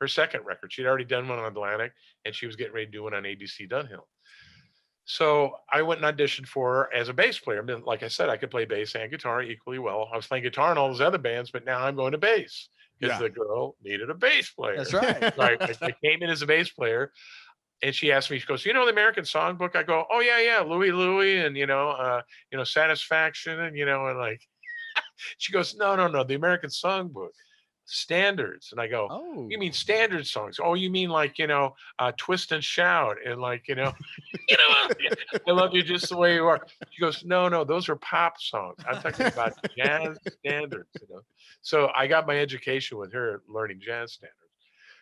Her second record, she'd already done one on Atlantic, and she was getting ready to do one on ABC Dunhill. So I went and auditioned for her as a bass player. I mean, like I said, I could play bass and guitar equally well. I was playing guitar in all those other bands, but now I'm going to bass because the girl needed a bass player. That's right. So I came in as a bass player, and she asked me, she goes, "You know the American Songbook?" I go, "Oh yeah, Louie, and Satisfaction, and and like." She goes, "No, the American Songbook. Standards." And I go, Oh, "You mean standard songs? Oh, you mean like Twist and Shout and like I love you just the way you are." She goes, "No, those are pop songs. I'm talking about jazz standards." So I got my education with her learning jazz standards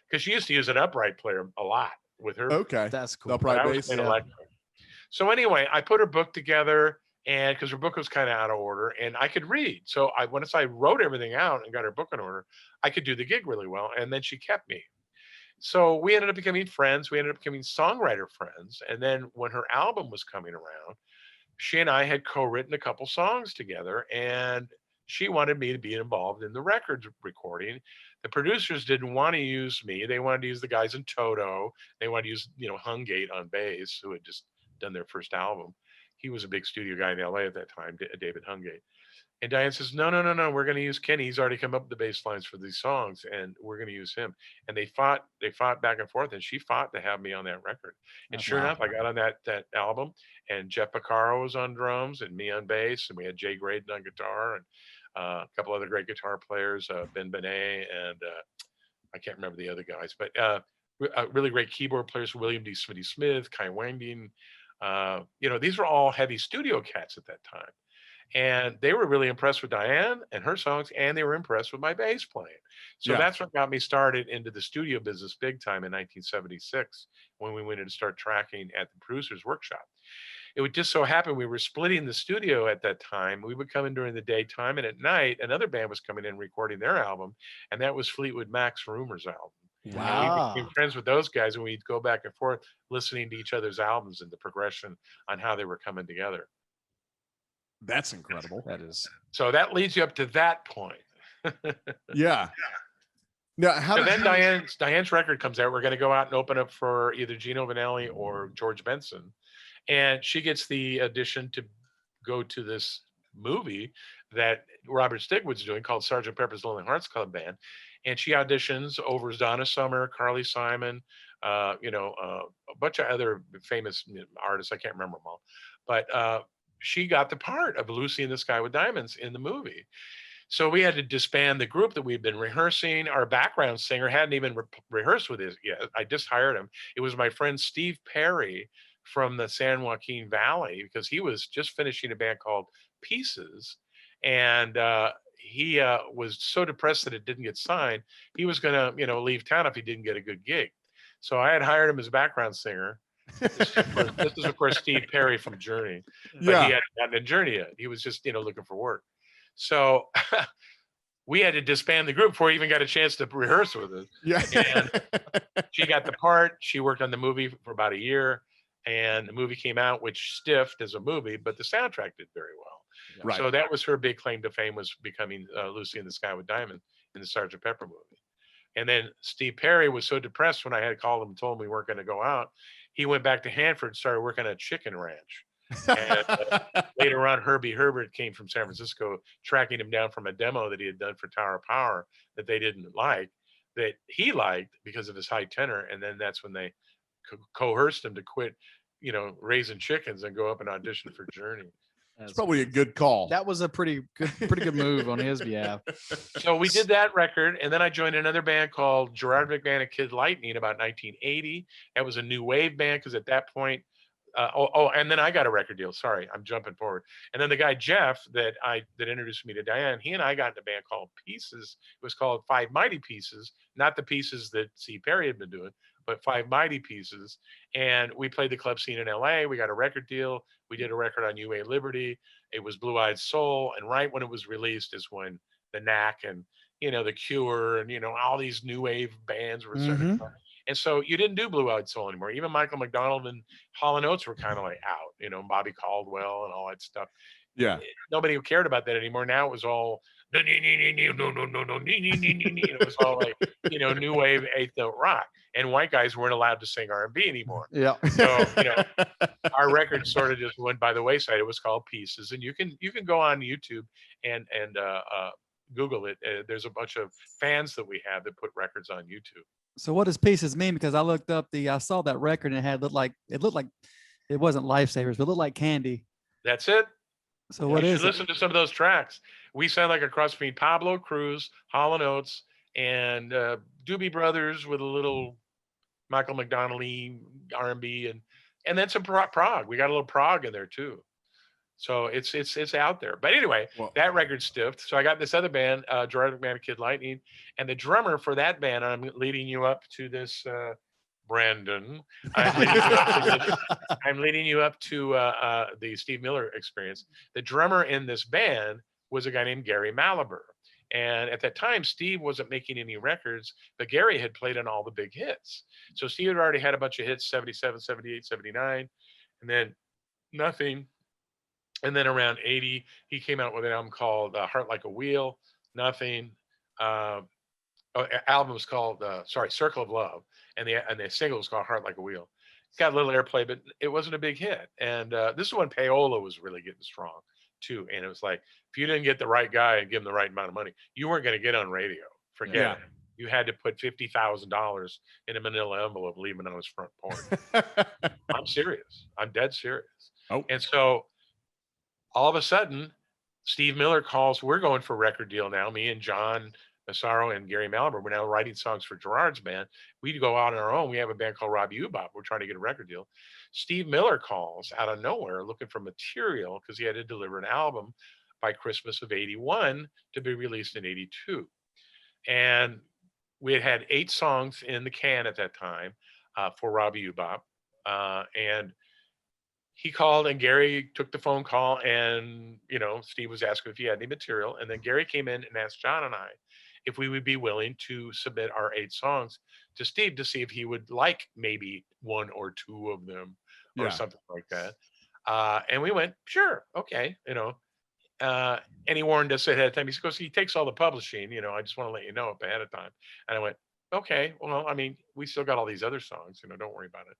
because she used to use an upright player a lot with her. Okay. that's cool. Upright I was bass. playing electric. So anyway, I put her book together, and because her book was kind of out of order, and I could read. So once I wrote everything out and got her book in order, I could do the gig really well. And then she kept me. So we ended up becoming friends. We ended up becoming songwriter friends. And then when her album was coming around, she and I had co-written a couple songs together, and she wanted me to be involved in the record recording. The producers didn't want to use me. They wanted to use the guys in Toto. They wanted to use, Hungate on bass, who had just done their first album. He was a big studio guy in LA at that time, David Hungate. And Diane says, no, we're going to use Kenny. He's already come up with the bass lines for these songs, and we're going to use him. And they fought back and forth, and she fought to have me on that record. And sure enough, I got on that album, and Jeff Porcaro was on drums and me on bass, and we had Jay Graydon on guitar, and a couple other great guitar players, Ben Benet, and I can't remember the other guys, but really great keyboard players, William D. Smitty Smith, Kai Wangding. These were all heavy studio cats at that time. And they were really impressed with Diane and her songs, and they were impressed with my bass playing. So that's what got me started into the studio business big time in 1976 when we went in to start tracking at the producer's workshop. It would just so happen we were splitting the studio at that time. We would come in during the daytime, and at night, another band was coming in recording their album, and that was Fleetwood Mac's Rumors album. Wow. And we became friends with those guys, and we'd go back and forth listening to each other's albums and the progression on how they were coming together. That's incredible. That is. So that leads you up to that point. Yeah. Now, so then Diane's record comes out. We're going to go out and open up for either Gino Vanelli or George Benson. And she gets the audition to go to this movie that Robert Stigwood's doing called Sgt. Pepper's Lonely Hearts Club Band. And she auditions over Donna Summer, Carly Simon, a bunch of other famous artists. I can't remember them all. But she got the part of Lucy in the Sky with Diamonds in the movie. So we had to disband the group that we'd been rehearsing. Our background singer hadn't even rehearsed with us yet. I just hired him. It was my friend Steve Perry from the San Joaquin Valley, because he was just finishing a band called Pieces. And he was so depressed that it didn't get signed. He was going to, leave town if he didn't get a good gig. So I had hired him as background singer. This is, of course, Steve Perry from Journey. But he hadn't gotten a Journey yet. He was just, looking for work. So we had to disband the group before he even got a chance to rehearse with us. Yeah. And she got the part. She worked on the movie for about a year. And the movie came out, which stiffed as a movie, but the soundtrack did very well. Right. So that was her big claim to fame, was becoming Lucy in the Sky with Diamonds in the Sgt. Pepper movie. And then Steve Perry was so depressed when I had called him and told him we weren't going to go out. He went back to Hanford and started working at a chicken ranch. And later on, Herbie Herbert came from San Francisco, tracking him down from a demo that he had done for Tower of Power that they didn't like, that he liked because of his high tenor. And then that's when they coerced him to quit, raising chickens and go up and audition for Journey. It's probably a good call. That was a pretty good move on his behalf. So we did that record, and then I joined another band called Gerard McMahon and Kid Lightning about 1980. That was a new wave band, because at that point, and then I got a record deal. Sorry, I'm jumping forward. And then the guy Jeff that introduced me to Diane, he and I got in a band called Pieces. It was called Five Mighty Pieces, not the pieces that C. Perry had been doing, but Five Mighty Pieces. And we played the club scene in LA. We got a record deal. We did a record on UA Liberty. It was Blue Eyed Soul. And right when it was released is when the Knack and, The Cure and, all these new wave bands were starting to come. And so you didn't do Blue-Eyed Soul anymore. Even Michael McDonald and Hall & Oates were kind of like out, you know, Bobby Caldwell and all that stuff. Yeah. Nobody cared about that anymore. Now it was all no, it was all like, you know, new wave 8-note rock, and white guys weren't allowed to sing R&B anymore. Yeah. So, you know, our record sort of just went by the wayside. It was called Pieces, and you can go on YouTube and Google it. There's a bunch of fans that we have that put records on YouTube. So what does Pieces mean? Because I looked up I saw that record and it looked like it wasn't Lifesavers, but it looked like Candy. That's it. So what is it? Listen to some of those tracks. We sound like a cross between Pablo Cruz, Hall & Oates, and Doobie Brothers with a little Michael McDonald-y R&B, and then some prog. We got a little prog in there too. So it's out there. But anyway, that record stiffed. So I got this other band, Gerard McMahon and Kid Lightning, and the drummer for that band, I'm leading you up to this, Brandon. I'm leading you up to the Steve Miller Experience. The drummer in this band was a guy named Gary Malaber. And at that time, Steve wasn't making any records, but Gary had played on all the big hits. So Steve had already had a bunch of hits, 77, 78, 79, and then nothing. And then around 80, he came out with an album called Heart Like a Wheel, nothing. Album was called, Circle of Love. And the single was called Heart Like a Wheel. Got a little airplay, but it wasn't a big hit. And this is when Payola was really getting strong too. And it was like, if you didn't get the right guy and give him the right amount of money, you weren't going to get on radio. Forget it. You had to put $50,000 in a manila envelope, leave it on his front porch. I'm serious. I'm dead serious. Oh. And so all of a sudden, Steve Miller calls. We're going for a record deal now. Me and John Massaro and Gary Malaber. We're now writing songs for Gerard's band. We go out on our own. We have a band called Robbie Ubop. We're trying to get a record deal. Steve Miller calls out of nowhere looking for material because he had to deliver an album by Christmas of 81 to be released in 82. And we had 8 songs in the can at that time for Robbie Ubop. And he called and Gary took the phone call and, you know, Steve was asking if he had any material. And then Gary came in and asked John and I if we would be willing to submit our 8 songs to Steve to see if he would like maybe 1 or 2 of them or something like that. And we went, sure, okay, you know. And he warned us ahead of time. He goes, he takes all the publishing, you know, I just want to let you know up ahead of time. And I went, okay, well, I mean, we still got all these other songs, you know, don't worry about it.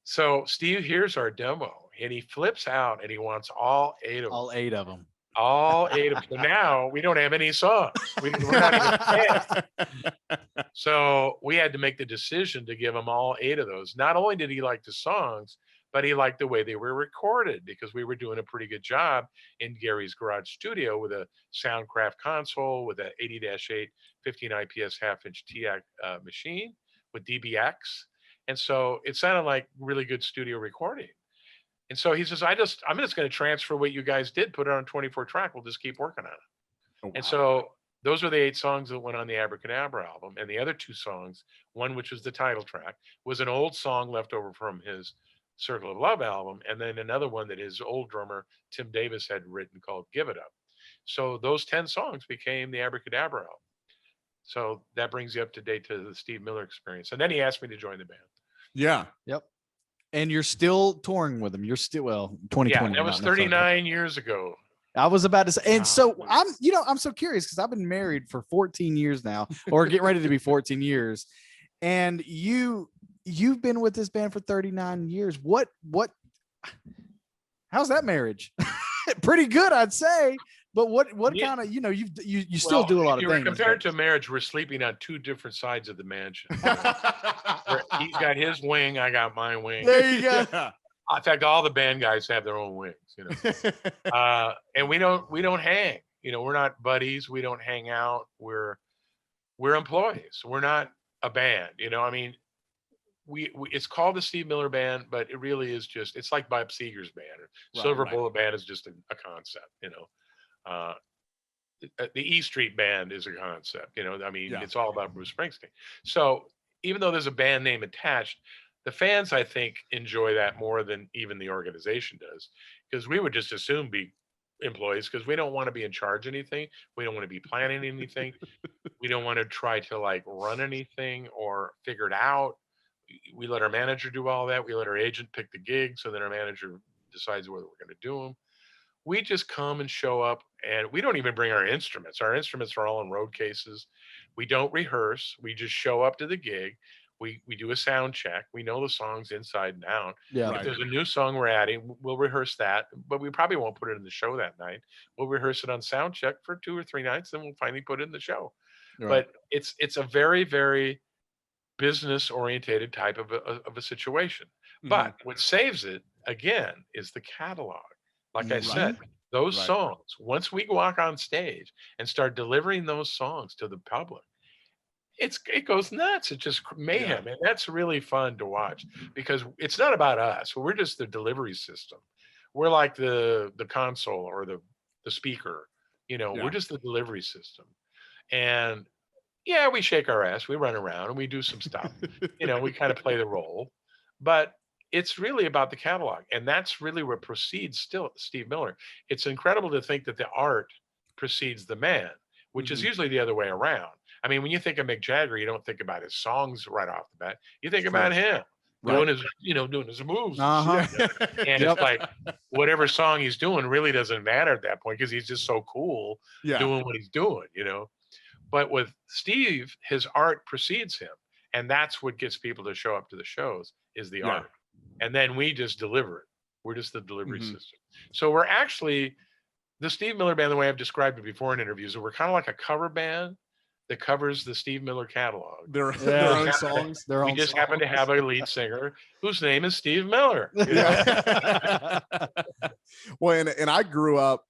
So Steve hears our demo and he flips out and he wants all 8 of them. All 8 of them. All 8 of them. So now we don't have any songs. We're not even past. So we had to make the decision to give him all 8 of those. Not only did he like the songs, but he liked the way they were recorded because we were doing a pretty good job in Gary's garage studio with a Soundcraft console with an 80-8 15 IPS half-inch TAC machine with DBX. And so it sounded like really good studio recording. And so he says, I'm just going to transfer what you guys did, put it on 24 track. We'll just keep working on it. Oh, wow. And so those were the 8 songs that went on the Abracadabra album. And the other 2 songs, one which was the title track, was an old song left over from his Circle of Love album. And then another one that his old drummer, Tim Davis, had written called Give It Up. So those 10 songs became the Abracadabra album. So that brings you up to date to the Steve Miller Experience. And then he asked me to join the band. Yeah. Yep. And you're still touring with them. You're still, 2020. Yeah, that was 39 years ago. I was about to say, and so I'm so curious because I've been married for 14 years now, or getting ready to be 14 years. And you've been with this band for 39 years. How's that marriage? Pretty good, I'd say. But what kind of, you still do a lot of things. Compared to marriage, we're sleeping on 2 different sides of the mansion. He's got his wing, I got my wing. There you go. In fact, all the band guys have their own wings, and we don't hang. We're not buddies. We don't hang out. We're employees. We're not a band. I mean, we it's called the Steve Miller Band, but it really is just, it's like Bob Seger's band or Silver Bullet Band is just a concept. The E Street Band is a concept. It's all about Bruce Springsteen. So even though there's a band name attached, the fans, I think, enjoy that more than even the organization does, because we would just assume be employees because we don't want to be in charge of anything. We don't want to be planning anything. We don't want to try to like run anything or figure it out. We let our manager do all that. We let our agent pick the gig, so then our manager decides whether we're going to do them. We just come and show up, and we don't even bring our instruments. Our instruments are all in road cases. We don't rehearse. We just show up to the gig. We do a sound check. We know the songs inside and out. Yeah. If there's a new song we're adding, we'll rehearse that, but we probably won't put it in the show that night. We'll rehearse it on sound check for 2 or 3 nights, then we'll finally put it in the show. Right. But it's a very, very business orientated type of a situation. But what saves it again is the catalog. Like I said, those songs, once we walk on stage and start delivering those songs to the public, it goes nuts. It's just mayhem. And that's really fun to watch because it's not about us. We're just the delivery system. We're like the console or the speaker, we're just the delivery system. And yeah, we shake our ass, we run around and we do some stuff, we kind of play the role, but it's really about the catalog. And that's really what precedes still Steve Miller. It's incredible to think that the art precedes the man, which is usually the other way around. I mean, when you think of Mick Jagger, you don't think about his songs right off the bat. You think about him doing his, doing his moves. And it's like whatever song he's doing really doesn't matter at that point because he's just so cool doing what he's doing, But with Steve, his art precedes him. And that's what gets people to show up to the shows is the art. And then we just deliver it. We're just the delivery system. So we're actually, the Steve Miller Band, the way I've described it before in interviews, we're kind of like a cover band that covers the Steve Miller catalog. Their own songs. We just happen to have a lead singer whose name is Steve Miller. Well, and I grew up,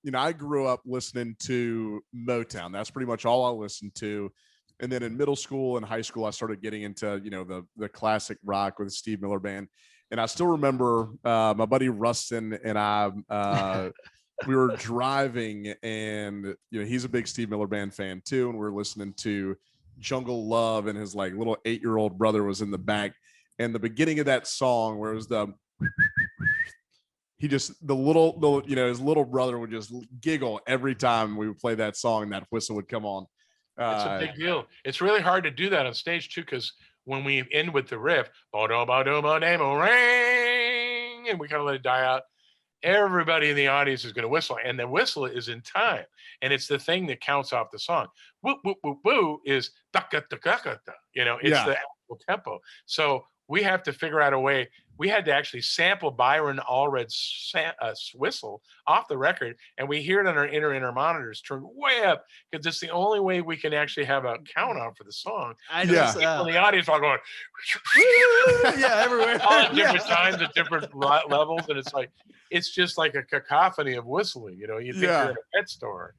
listening to Motown. That's pretty much all I listened to. And then in middle school and high school, I started getting into, the classic rock with the Steve Miller Band. And I still remember my buddy Rustin and I, we were driving and, he's a big Steve Miller Band fan too. And we were listening to Jungle Love and his like little 8-year-old brother was in the back. And the beginning of that song where it was his little brother would just giggle every time we would play that song and that whistle would come on. It's a big deal. It's really hard to do that on stage too, because when we end with the riff, and we kind of let it die out, everybody in the audience is going to whistle, and the whistle is in time, and it's the thing that counts off the song. Woo woo woo woo is it's the actual tempo. So we have to figure out a way. We had to actually sample Byron Allred's whistle off the record, and we hear it on our inner monitors turn way up because it's the only way we can actually have a count on for the song. People in the audience are going, everywhere, all at different times at different levels, and it's just like a cacophony of whistling. You think you're in a pet store.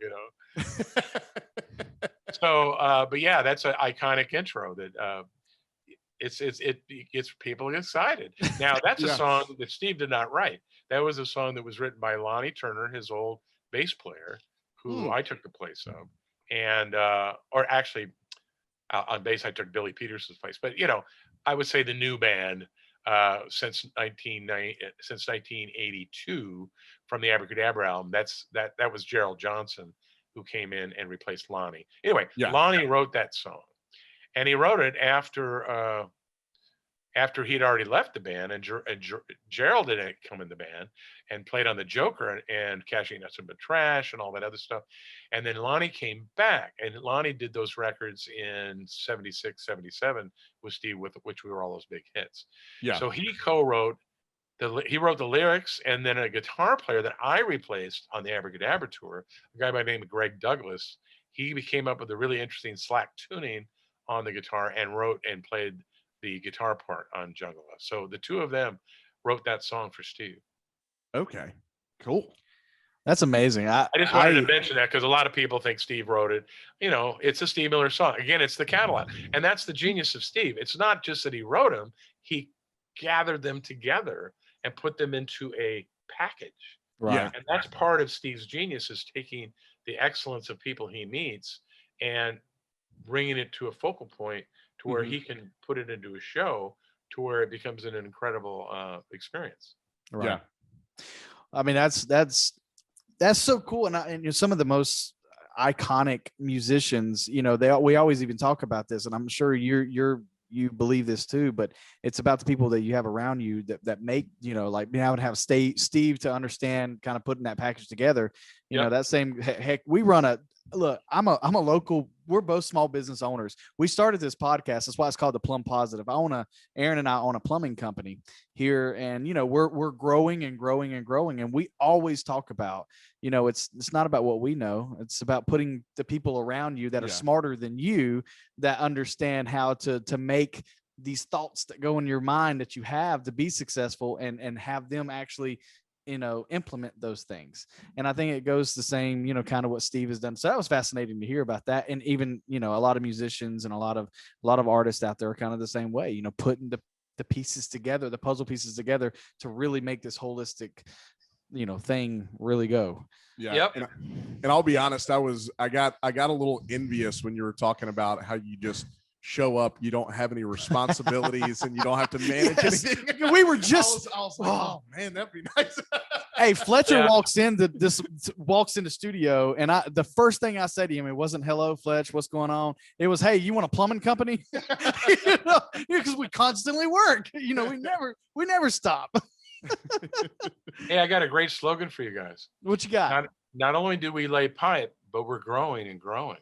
So, but yeah, that's an iconic intro that. It gets people excited. Now that's a song that Steve did not write. That was a song that was written by Lonnie Turner, his old bass player, who I took the place of, and or actually on bass I took Billy Peterson's place. But I would say the new band since 1982 from the Abracadabra album. That was Gerald Johnson who came in and replaced Lonnie. Anyway, Lonnie wrote that song. And he wrote it after he'd already left the band, and Gerald didn't come in the band and played on the Joker and Cashing Nothing But Trash and all that other stuff. And then Lonnie came back, and Lonnie did those records in 76, 77 with Steve, with which were all those big hits. Yeah. So he wrote the lyrics, and then a guitar player that I replaced on the Abracadabra tour, a guy by the name of Greg Douglas, he came up with a really interesting slack tuning on the guitar and wrote and played the guitar part on Jungle Love. So the two of them wrote that song for Steve. Okay, cool. That's amazing. I just wanted to mention that because a lot of people think Steve wrote it. It's a Steve Miller song. Again, it's the catalog. And that's the genius of Steve. It's not just that he wrote them. He gathered them together and put them into a package. Right. Yeah. And that's part of Steve's genius, is taking the excellence of people he meets and bringing it to a focal point to where he can put it into a show to where it becomes an incredible experience. Right. Yeah. I mean, that's so cool. And some of the most iconic musicians, you know, we always even talk about this, and I'm sure you believe this too, but it's about the people that you have around you that make, you know, like being able to have Steve to understand kind of putting that package together. You know, that same heck, we run I'm a local, we're both small business owners. We started this podcast. That's why it's called The Plum Positive. Aaron and I own a plumbing company here, and, you know, we're growing and growing and growing. And we always talk about, you know, it's not about what we know. It's about putting the people around you that are smarter than you, that understand how to make these thoughts that go in your mind that you have to be successful, and have them actually, you know, implement those things. And I think it goes the same, you know, kind of what Steve has done. So that was fascinating to hear about that. And even, you know, a lot of musicians and a lot of artists out there are kind of the same way, you know, putting the pieces together, the puzzle pieces together to really make this holistic, you know, thing really go. Yeah. Yep. And I'll be honest, I got a little envious when you were talking about how you just show up, you don't have any responsibilities, and you don't have to manage anything. We were just, I was like, oh man, that'd be nice. Hey, Fletcher walks into the studio, and the first thing I said to him, it wasn't "Hello, Fletch, what's going on?" It was, "Hey, you want a plumbing company?" You know, because we constantly work. You know, we never stop. Hey, I got a great slogan for you guys. What you got? Not only do we lay pipe, but we're growing and growing.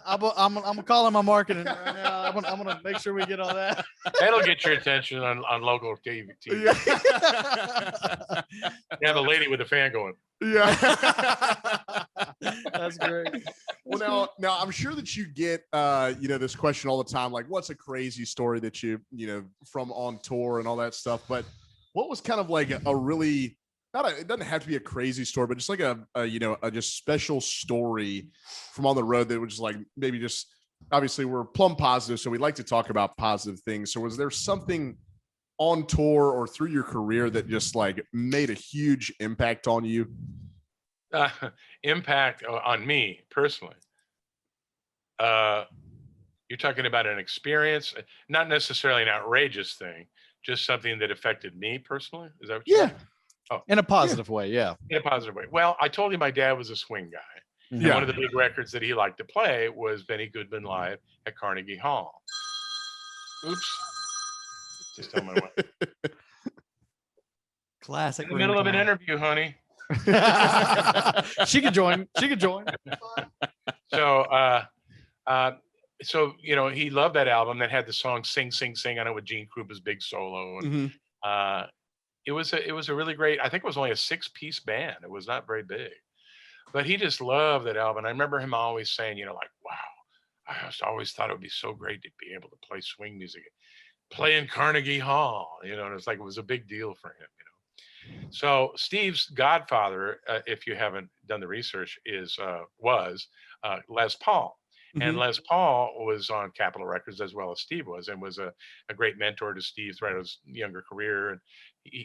I'm gonna call him my marketing right now. I'm gonna make sure we get all that. That'll get your attention on local TV. You have a lady with a fan going. Yeah. That's great. Well, now I'm sure that you get you know, this question all the time, like, what's a crazy story that you know, from on tour and all that stuff. But what was kind of like a really, it doesn't have to be a crazy story, but just like a you know, a just special story from on the road that was just like, maybe just, obviously we're Plum Positive, so we like to talk about positive things. So was there something on tour or through your career that just like made a huge impact on you? Impact on me personally. You're talking about an experience, not necessarily an outrageous thing, just something that affected me personally. Is that what you're saying? Oh, in a positive way. Yeah. In a positive way. Well, I told you my dad was a swing guy. And one of the big records that he liked to play was Benny Goodman live at Carnegie Hall. Oops. Just tell my wife. Classic. In the middle of an interview, honey. She could join. So, you know, he loved that album that had the song "Sing, Sing, Sing" on it with Gene Krupa's big solo. And it was a really great. I think it was only a 6-piece band. It was not very big, but he just loved that album. I remember him always saying, you know, like, "Wow, I just always thought it would be so great to be able to play swing music, play in Carnegie Hall." You know, and it's like it was a big deal for him. You know, so Steve's godfather, if you haven't done the research, was Les Paul. And Les Paul was on Capitol Records as well as Steve was, and was a great mentor to Steve throughout his younger career. And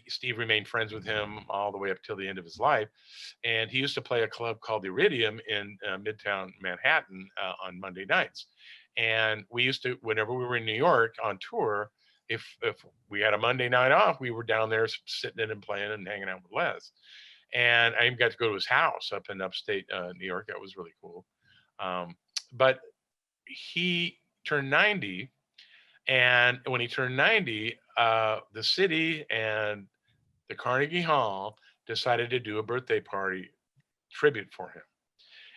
Steve remained friends with him all the way up till the end of his life. And he used to play a club called the Iridium in Midtown Manhattan on Monday nights. And we used to, whenever we were in New York on tour, if we had a Monday night off, we were down there sitting in and playing and hanging out with Les. And I even got to go to his house up in upstate New York. That was really cool. But he turned 90, and when he turned 90, the city and the Carnegie Hall decided to do a birthday party tribute for him.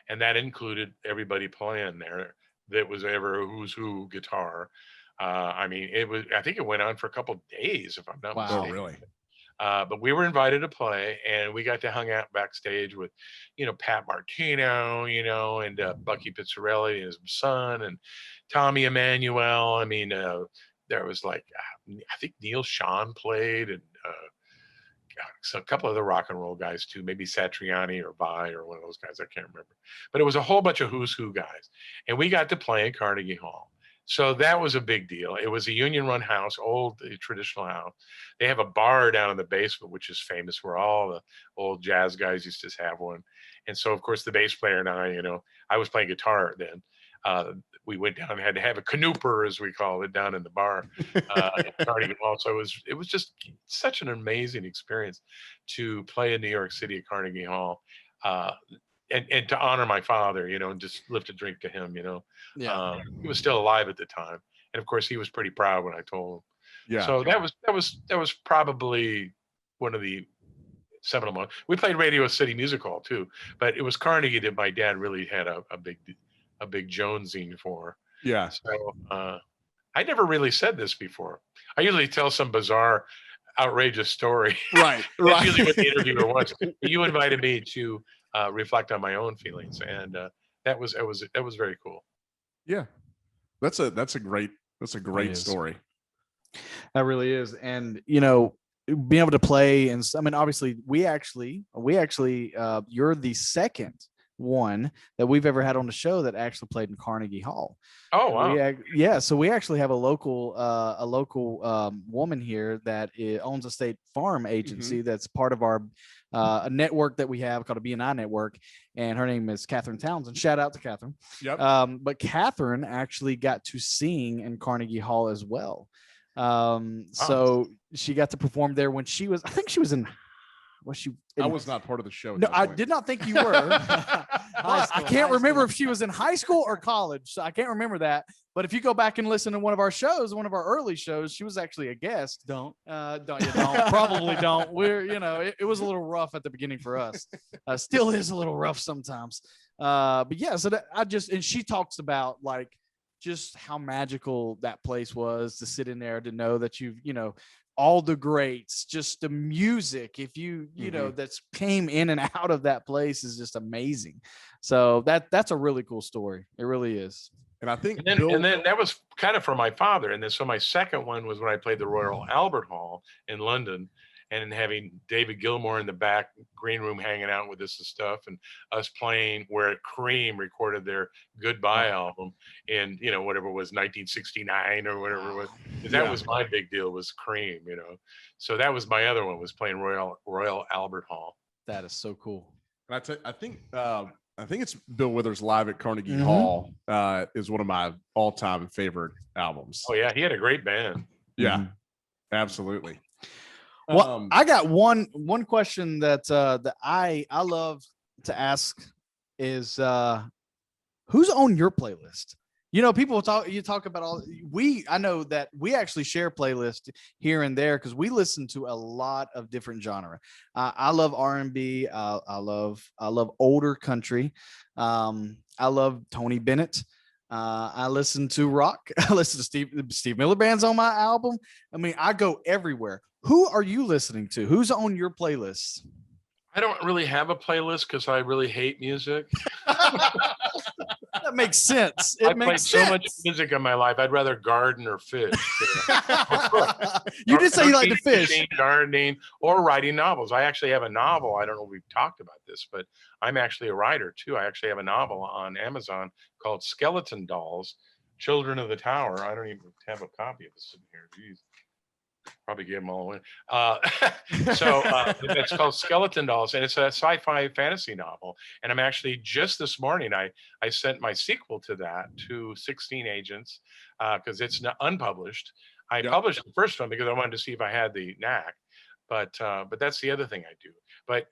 And that included everybody playing there that was ever a Who's Who guitar. I mean, I think it went on for a couple of days, if I'm not mistaken. Oh, really? But we were invited to play, and we got to hang out backstage with, you know, Pat Martino, you know, and Bucky Pizzarelli and his son, and Tommy Emmanuel. I mean, there was like, I think Neil Sean played, and so a couple of the rock and roll guys too, maybe Satriani or Vai or one of those guys. I can't remember. But it was a whole bunch of Who's Who guys. And we got to play at Carnegie Hall. So that was a big deal. It was a union-run house, old traditional house. They have a bar down in the basement, which is famous, where all the old jazz guys used to have one. And so, of course, the bass player and I, you know, I was playing guitar then. We went down and had to have a canooper, as we call it, down in the bar at Carnegie Hall. So it was just such an amazing experience to play in New York City at Carnegie Hall. and to honor my father, and just lift a drink to him. Yeah. He was still alive at the time, and of course he was pretty proud when I told him. Yeah. So that was probably one of the seminal moments. We played Radio City Music Hall too, but it was Carnegie that my dad really had a big jonesing for. Yeah. So I never really said this before. I usually tell some bizarre, outrageous story. Right. That's usually what the interviewer wants. But you invited me to reflect on my own feelings, and that was very cool. Yeah. That's a great story. That really is. And being able to play, and I mean, obviously we actually you're the second one that we've ever had on the show that actually played in Carnegie Hall. Oh wow. So we actually have a local woman here that owns a state farm agency that's part of our a network that we have called a BNI network, and her name is Catherine Townsend. Shout out to Catherine. Yep. But Catherine actually got to sing in Carnegie Hall as well. So she got to perform there when she was, I think she was in, I was not part of the show. No, I did not think you were. I can't remember if she was in high school or college. So I can't remember that. But if you go back and listen to one of our shows, one of our early shows, she was actually a guest. Don't probably don't. We're, it was a little rough at the beginning for us. Still is a little rough sometimes. But yeah, so and she talks about like just how magical that place was to sit in there, to know that all the greats, just the music, if you know, that's came in and out of that place is just amazing. So that's a really cool story. It really is. And I think, and then that was kind of for my father. And then so my second one was when I played the Royal Albert Hall in London, and having David Gilmour in the back green room hanging out with us and stuff, and us playing where Cream recorded their Goodbye album in, whatever it was, 1969 or whatever it was. That was my big deal, was Cream, So that was my other one, was playing Royal Albert Hall. That is so cool. And I think it's Bill Withers Live at Carnegie Hall is one of my all-time favorite albums. Oh yeah, he had a great band. Yeah, absolutely. Well, I got one question that I love to ask is who's on your playlist? People talk about I know that we actually share playlists here and there because we listen to a lot of different genre. I love R&B. I love older country. I love Tony Bennett. I listen to rock. I listen to Steve Miller Band's on my album. I mean, I go everywhere. Who are you listening to? Who's on your playlist? I don't really have a playlist because I really hate music. That makes sense. I played so much music in my life. I'd rather garden or fish. You did say you like to fish. Gardening or writing novels. I actually have a novel. I don't know if we've talked about this, but I'm actually a writer too. I actually have a novel on Amazon called Skeleton Dolls, Children of the Tower. I don't even have a copy of it sitting here. Jeez. Probably gave them all away. So it's called Skeleton Dolls, and it's a sci-fi fantasy novel. And I'm actually, just this morning, I sent my sequel to that to 16 Agents because it's unpublished. I published the first one because I wanted to see if I had the knack, but that's the other thing I do. But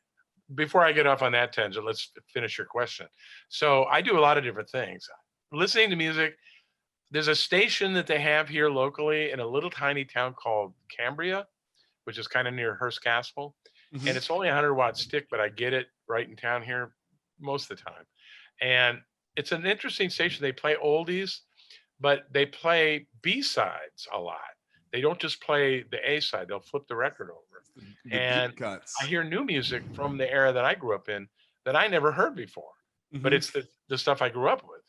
before I get off on that tangent, let's finish your question. So I do a lot of different things. Listening to music. There's a station that they have here locally in a little tiny town called Cambria, which is kind of near Hearst Castle. And it's only a 100-watt stick, but I get it right in town here most of the time. And it's an interesting station. They play oldies, but they play B-sides a lot. They don't just play the A side. They'll flip the record over. And I hear new music from the era that I grew up in that I never heard before. But it's the stuff I grew up with,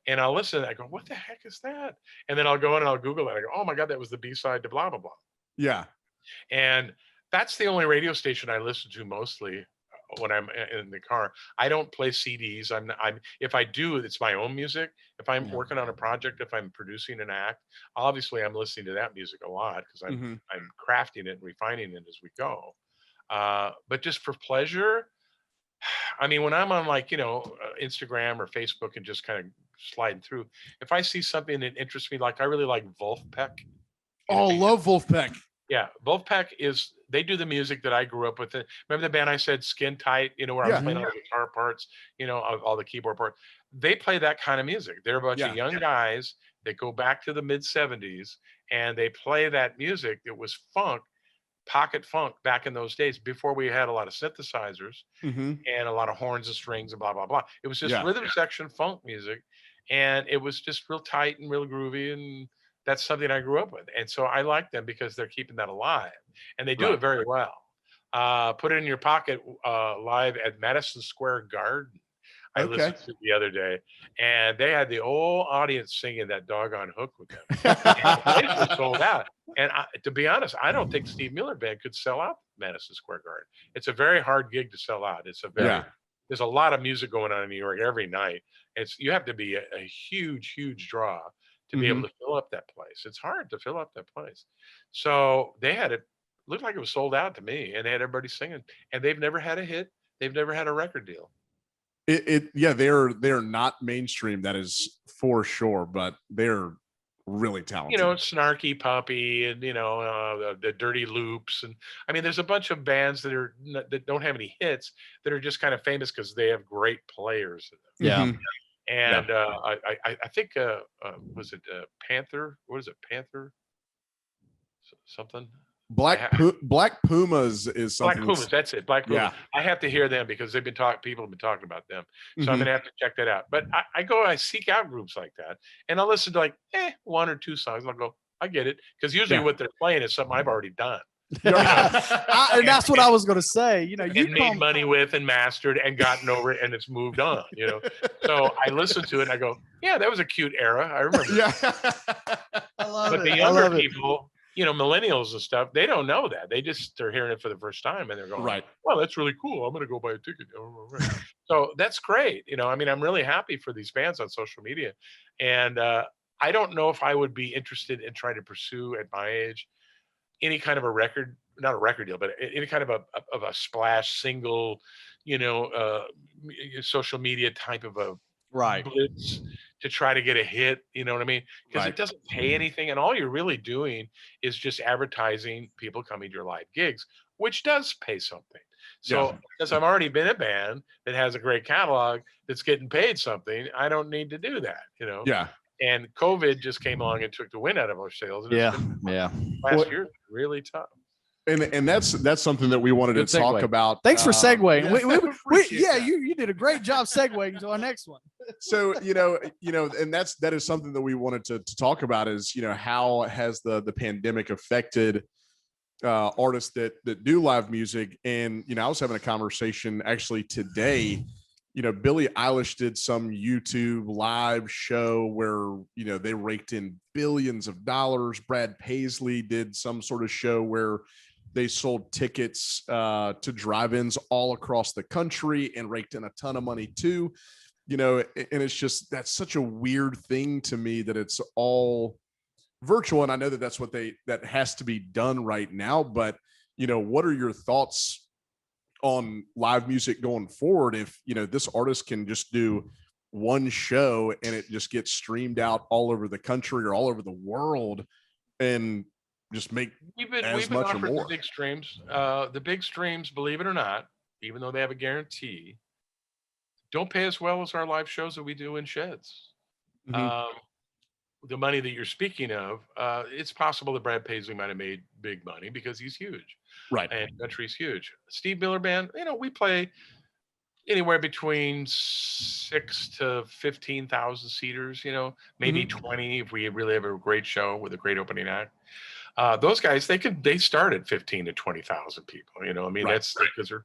And I'll listen. I go, what the heck is that? And then I'll go in and I'll Google it. I go, oh my God, that was the B-side to blah, blah, blah. Yeah. And that's the only radio station I listen to mostly when I'm in the car. I don't play CDs. If I do, it's my own music. If I'm working on a project, if I'm producing an act, obviously I'm listening to that music a lot because I'm crafting it and refining it as we go. But just for pleasure, I mean, when I'm on Instagram or Facebook and just kind of sliding through, if I see something that interests me, like I really like Wolfpack. Oh, love Wolfpack. Yeah, Wolfpack they do the music that I grew up with. Remember the band I said Skin Tight, where I was playing all the guitar parts, all the keyboard parts. They play that kind of music. They're a bunch of young guys that go back to the mid 70s and they play that music that was funk, pocket funk back in those days before we had a lot of synthesizers and a lot of horns and strings and blah, blah, blah. It was just rhythm section funk music. And it was just real tight and real groovy. And that's something I grew up with. And so I like them because they're keeping that alive and they do it very well. Put It in Your Pocket live at Madison Square Garden. I listened to the other day, and they had the whole audience singing that doggone hook with them. And the place was sold out. And to be honest, I don't think Steve Miller Band could sell out Madison Square Garden. It's a very hard gig to sell out. It's there's a lot of music going on in New York every night. You have to be a huge, huge draw to be able to fill up that place. It's hard to fill up that place. So they had it looked like it was sold out to me, and they had everybody singing. And they've never had a hit. They've never had a record deal. They're not mainstream, that is for sure, but they're really talented. Snarky Puppy and the Dirty Loops, and I mean, there's a bunch of bands that don't have any hits that are just kind of famous because they have great players. And I think was it Panther? What is it, Panther? Something. Black Pumas is something. Black Pumas, that's it. Black Pumas. Yeah. I have to hear them because people have been talking about them. So I'm gonna have to check that out. But I seek out groups like that, and I'll listen to like one or two songs. And I'll go, I get it, because usually what they're playing is something I've already done. And that's what I was gonna say. You made money with and mastered and gotten over it, and it's moved on. So I listen to it and I go, yeah, that was a cute era. I remember. Yeah. I love it. But the younger people, millennials and stuff, they don't know that. They're hearing it for the first time and they're going, right, well, that's really cool. I'm going to go buy a ticket. So that's great. I mean, I'm really happy for these bands on social media. And I don't know if I would be interested in trying to pursue at my age any kind of a record, not a record deal, but any kind of a splash single, social media type of a blitz to try to get a hit, you know what I mean? Because it doesn't pay anything, and all you're really doing is just advertising people coming to your live gigs, which does pay something. So because I've already been a band that has a great catalog that's getting paid something, I don't need to do that, Yeah. And COVID just came along and took the wind out of our sails. And last year really tough. And that's something that we wanted to talk about. Thanks for segueing. You did a great job segueing to our next one. So, and that is something that we wanted to talk about is, how has the pandemic affected artists that do live music? And, I was having a conversation actually today. Billie Eilish did some YouTube live show where, they raked in billions of dollars. Brad Paisley did some sort of show where they sold tickets to drive-ins all across the country and raked in a ton of money too. And it's just, that's such a weird thing to me that it's all virtual. And I know that's that has to be done right now, but what are your thoughts on live music going forward? If, this artist can just do one show and it just gets streamed out all over the country or all over the world and just make we've been offered the big streams. The big streams, believe it or not, even though they have a guarantee, don't pay as well as our live shows that we do in sheds. The money that you're speaking of, it's possible that Brad Paisley might have made big money because he's huge. Right. And country's huge. Steve Miller Band, we play anywhere between 6 to 15,000 seaters, maybe 20 if we really have a great show with a great opening act. Those guys, they start at 15 to 20,000 people. That's because they're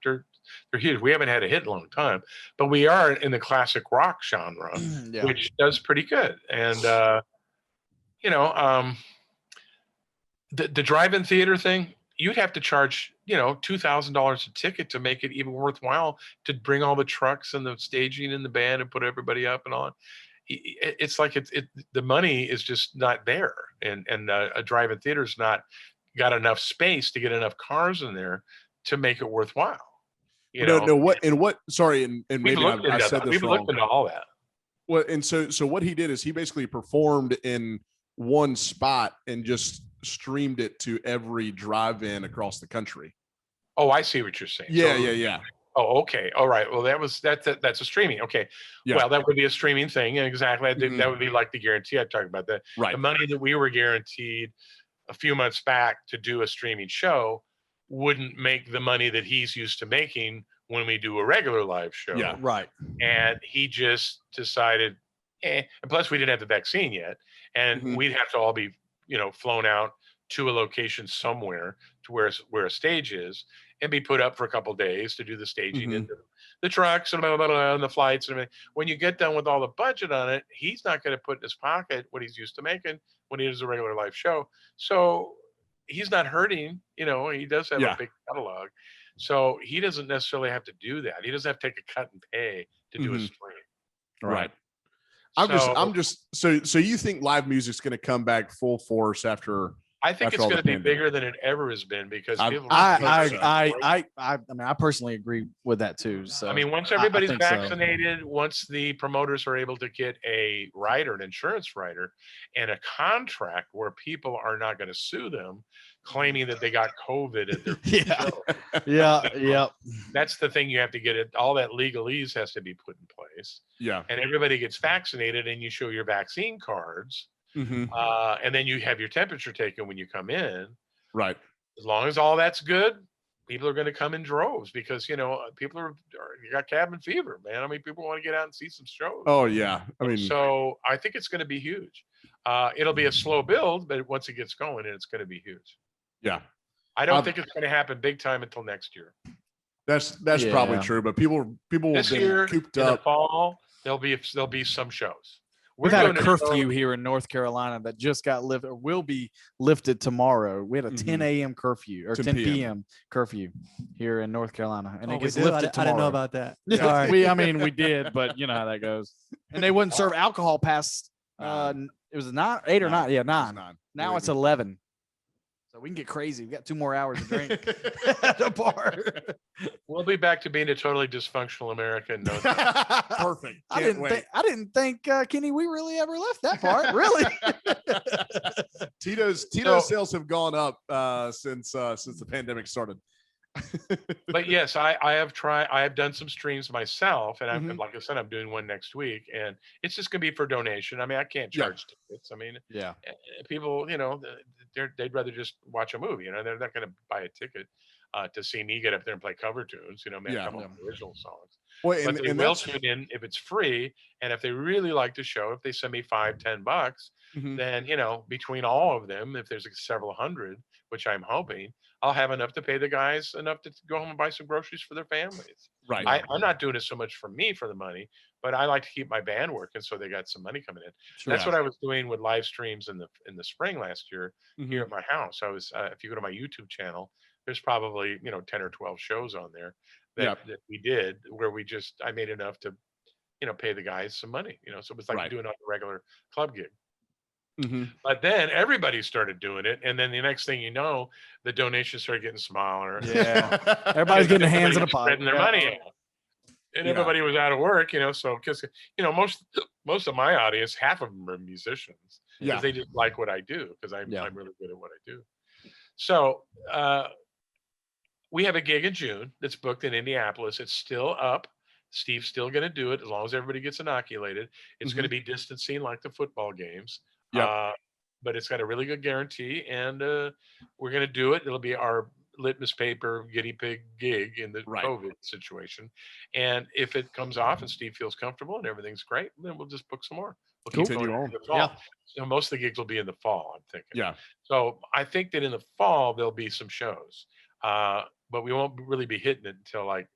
huge. We haven't had a hit in a long time, but we are in the classic rock genre, which does pretty good. And the drive-in theater thing, you'd have to charge $2,000 a ticket to make it even worthwhile to bring all the trucks and the staging and the band and put everybody up and on. It's like the money is just not there, and a drive-in theater's not got enough space to get enough cars in there to make it worthwhile. Sorry, and maybe I said this wrong. We've looked into all that. Well, and so what he did is he basically performed in one spot and just streamed it to every drive-in across the country. Oh, I see what you're saying. Yeah. Oh, okay. All right. Well, that's a streaming. Okay. Yeah. Well, that would be a streaming thing. Exactly. I think that would be like the guarantee I talked about. The money that we were guaranteed a few months back to do a streaming show wouldn't make the money that he's used to making when we do a regular live show. Yeah. Right. And he just decided, and plus we didn't have the vaccine yet, and we'd have to all be, flown out to a location somewhere to where a stage is, and be put up for a couple of days to do the staging and the trucks and blah, blah, blah, and the flights and everything. When you get done with all the budget on it, he's not going to put in his pocket what he's used to making when he does a regular live show. So he's not hurting, he does have a big catalog. So he doesn't necessarily have to do that. He doesn't have to take a cut and pay to do a stream. Right. So you think live music's going to come back full force after? I think it's going to be bigger than it ever has been because people. I mean, I personally agree with that too. So I mean, once everybody's vaccinated, once the promoters are able to get a writer, an insurance writer, and a contract where people are not going to sue them, claiming that they got COVID at their show. That's the thing you have to get it. All that legalese has to be put in place. Yeah, and everybody gets vaccinated, and you show your vaccine cards. And then you have your temperature taken when you come in. Right. As long as all that's good, people are going to come in droves because, people you got cabin fever, man. I mean, people want to get out and see some shows. Oh, yeah. I mean, so I think it's going to be huge. It'll be a slow build, but once it gets going, it's going to be huge. Yeah. I don't think it's going to happen big time until next year. That's probably true, but people this will year, be cooped in up. The fall, there'll be some shows. We've had a curfew here in North Carolina that just got lifted, or will be lifted tomorrow. We had a 10 a.m. curfew or 10 p.m. curfew here in North Carolina, and it gets lifted tomorrow. I didn't know about that. Yeah, we did, but you know how that goes. And they wouldn't serve alcohol past it was 8 or 9. Yeah, 9. Now it's 11. So we can get crazy. We got 2 more hours to drink at the bar. We'll be back to being a totally dysfunctional America in no time. Perfect. I didn't think Kenny, we really ever left that part. Really? Tito's sales have gone up since the pandemic started. But yes, I have done some streams myself, and I'm like I said, I'm doing one next week, and it's just gonna be for donation. I mean, I can't charge tickets. I mean, people, they'd rather just watch a movie. They're not gonna buy a ticket to see me get up there and play cover tunes. Maybe a couple of original songs. Well, but they will tune in if it's free, and if they really like the show, if they send me $5-10, then between all of them, if there's several hundred, which I'm hoping, I'll have enough to pay the guys enough to go home and buy some groceries for their families. Right. I'm not doing it so much for me for the money, but I like to keep my band working so they got some money coming in. Sure. That's what I was doing with live streams in the spring last year here at my house. I was if you go to my YouTube channel, there's probably 10 or 12 shows on there that we did where I made enough to pay the guys some money. So it was like doing a regular club gig. But then everybody started doing it, and then the next thing you know, the donations started getting smaller. Yeah, everybody's getting their hands in a pot, spreading their money out, and everybody was out of work. So because most of my audience, half of them are musicians. Yeah, they just like what I do because I'm really good at what I do. So we have a gig in June that's booked in Indianapolis. It's still up. Steve's still going to do it as long as everybody gets inoculated. It's going to be distancing like the football games. But it's got a really good guarantee, and we're going to do it. It'll be our litmus paper guinea pig gig in the COVID situation. And if it comes off and Steve feels comfortable and everything's great, then we'll just book some more. We'll continue on. So most of the gigs will be in the fall, I'm thinking. Yeah. So I think that in the fall there'll be some shows, but we won't really be hitting it until like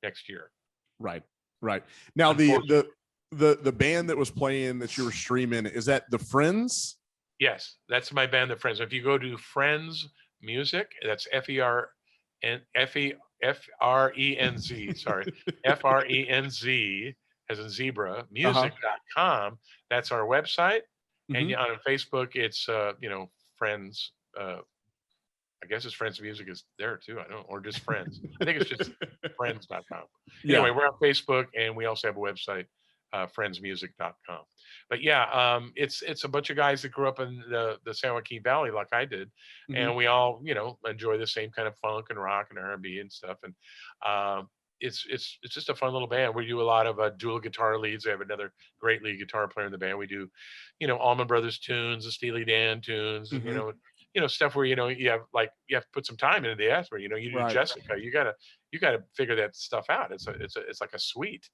next year. Right. Now the band that was playing that you were streaming, is that the Frenz? Yes, that's my band, the Frenz. If you go to Frenz Music, that's Frenz, sorry, Frenz as in zebra, music.com. That's our website. And on Facebook, it's Frenz. I guess it's Frenz Music is there too. I don't know, or just Friends. I think it's just Frenz.com. Anyway, we're on Facebook, and we also have a website. friendsmusic.com. But yeah, it's a bunch of guys that grew up in the San Joaquin Valley like I did, and we all enjoy the same kind of funk and rock and R&B and stuff. And it's just a fun little band. We do a lot of dual guitar leads. I have another great lead guitar player in the band. We do Allman Brothers tunes, the Steely Dan tunes, and stuff where you have to put some time into the effort. You do Right. Jessica. You gotta figure that stuff out. It's like a suite.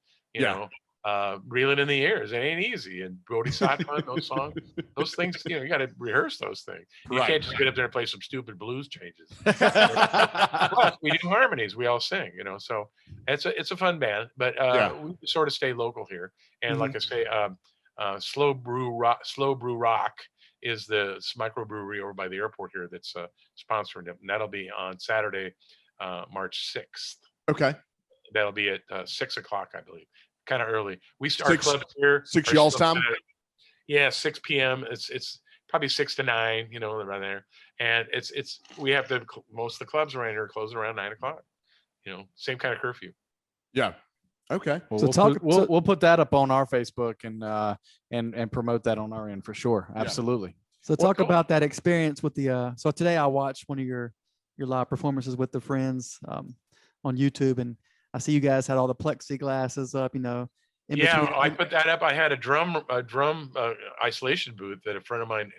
Reeling in the Ears, it ain't easy. And Bodhisattva, those songs, those things, you got to rehearse those things. You can't just get up there and play some stupid blues changes. But we do harmonies, we all sing, so it's a fun band, but we sort of stay local here. And like I say, Slow Brew Rock is the microbrewery over by the airport here that's sponsoring it, and that'll be on Saturday, March 6th. Okay. That'll be at 6 o'clock, I believe. Kind of early. We start clubs here. 6 y'all's time? Yeah, 6 p.m. It's probably 6 to 9, around there. And we have most of the clubs around here close around 9 o'clock. Same kind of curfew. Yeah. Okay. Well, we'll put that up on our Facebook and promote that on our end for sure. Absolutely. So talk about that experience with the so today I watched one of your live performances with the Friends on YouTube, and I see you guys had all the plexiglasses up, I put that up. I had a drum isolation booth that a friend of mine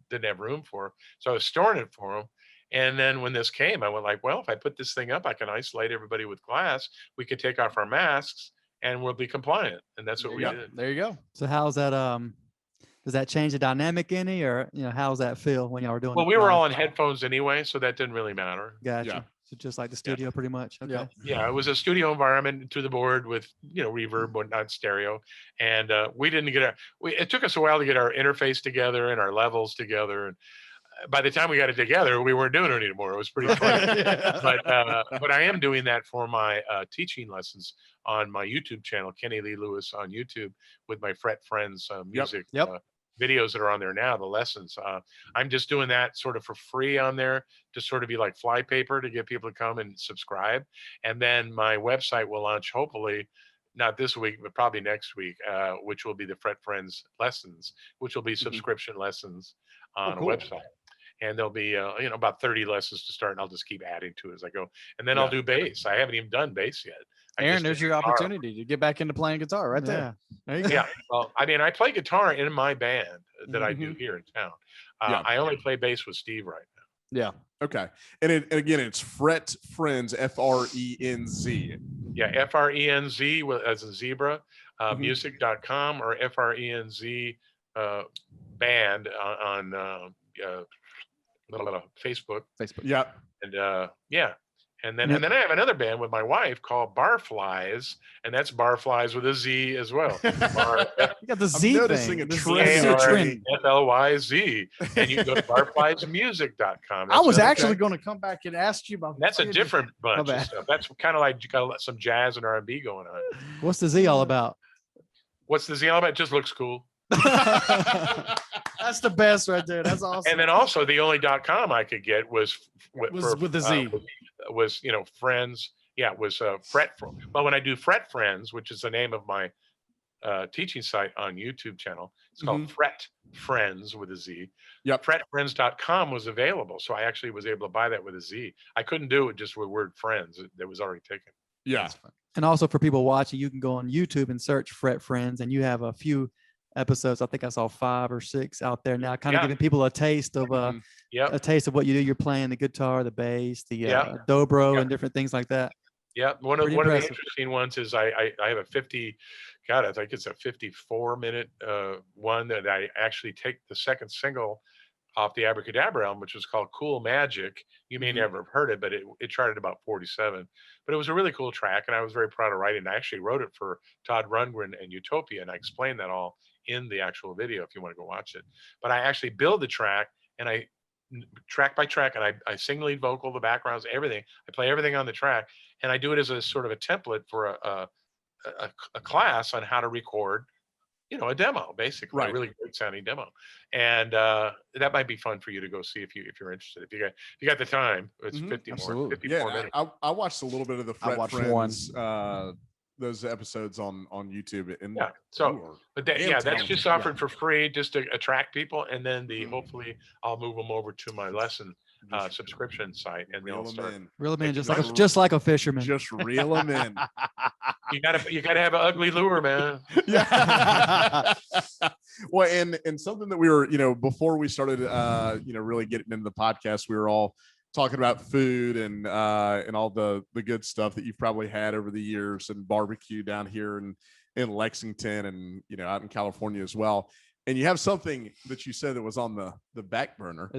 didn't have room for, so I was storing it for him. And then when this came, I went like, well, if I put this thing up, I can isolate everybody with glass. We could take off our masks and we'll be compliant. And that's what we did. There you go. So how's that? Does that change the dynamic any, or how's that feel when y'all were doing? Well, we were all in headphones anyway, so that didn't really matter. Gotcha. Yeah. So just like the studio, pretty much. Okay. Yeah, it was a studio environment to the board with reverb, but not stereo. And we didn't get it took us a while to get our interface together and our levels together. And by the time we got it together, we weren't doing it anymore. It was pretty fun. But I am doing that for my teaching lessons on my YouTube channel, Kenny Lee Lewis on YouTube, with my Fret Frenz music. Videos that are on there now, the lessons. I'm just doing that sort of for free on there to sort of be like flypaper to get people to come and subscribe. And then my website will launch, hopefully not this week, but probably next week, which will be the Fret Frenz lessons, which will be subscription lessons on a website. And there'll be about 30 lessons to start, and I'll just keep adding to it as I go. And then I'll do bass. I haven't even done bass yet. Aaron, there's your opportunity to get back into playing guitar right there. There you go. Yeah. Well, I mean, I play guitar in my band that I do here in town. I only play bass with Steve right now. Yeah. Okay. And again, it's Fret Frenz, Frenz. Yeah. Frenz as a zebra, music.com, or Frenz band on Facebook. Yeah. And And then I have another band with my wife called Barflies, and that's Barflies with a Z as well. You got the Z noticing thing. a trend. Barflies, and you can go to barfliesmusic.com. I was actually going to come back and ask you about. That's a different bunch of stuff. That's kind of like you got some jazz and R&B going on. What's the Z all about? What's the Z all about? It just looks cool. That's the best right there. That's awesome. And then also the only .com I could get was with the Z. Was Friends. Yeah, it was Fret. Well, when I do Fret Frenz, which is the name of my teaching site on YouTube channel, it's called Fret Frenz with a Z. Yep. Fretfriends.com was available, so I actually was able to buy that with a Z. I couldn't do it just with word friends. It was already taken. Yeah. And also for people watching, you can go on YouTube and search Fret Frenz, and you have a few episodes. I think I saw 5 or 6 out there now, kind of giving people a taste of a taste of what you do. You're playing the guitar, the bass, the dobro, and different things like that. Yeah, one of the interesting ones is I have a 50, I think it's a 54-minute one that I actually take the second single off the Abracadabra album, which was called Cool Magic. You may never have heard it, but it charted about 47. But it was a really cool track, and I was very proud of writing it. I actually wrote it for Todd Rundgren and Utopia, and I explained that all in the actual video if you want to go watch it. But I actually build the track, and I track by track, and I sing lead vocal, the backgrounds, everything. I play everything on the track, and I do it as a sort of a template for a class on how to record, a demo, basically, a really great sounding demo. And that might be fun for you to go see if you're interested. If you got the time, it's 54 minutes. I watched a little bit of the Fret Frenz, those episodes on YouTube. And Yeah. So, but that, damn that's talented. just offered for free just to attract people, and then Mhm. hopefully I'll move them over to my lesson subscription site, and they'll reel them start. in. Reel 'em in, just Just- like a fisherman. Just reel them in. You gotta have an ugly lure, man. Yeah. Well, and something that we were, before we started, really getting into the podcast, we were all talking about food and all the good stuff that you've probably had over the years, and barbecue down here in Lexington, and out in California as well. And you have something that you said that was on the back burner.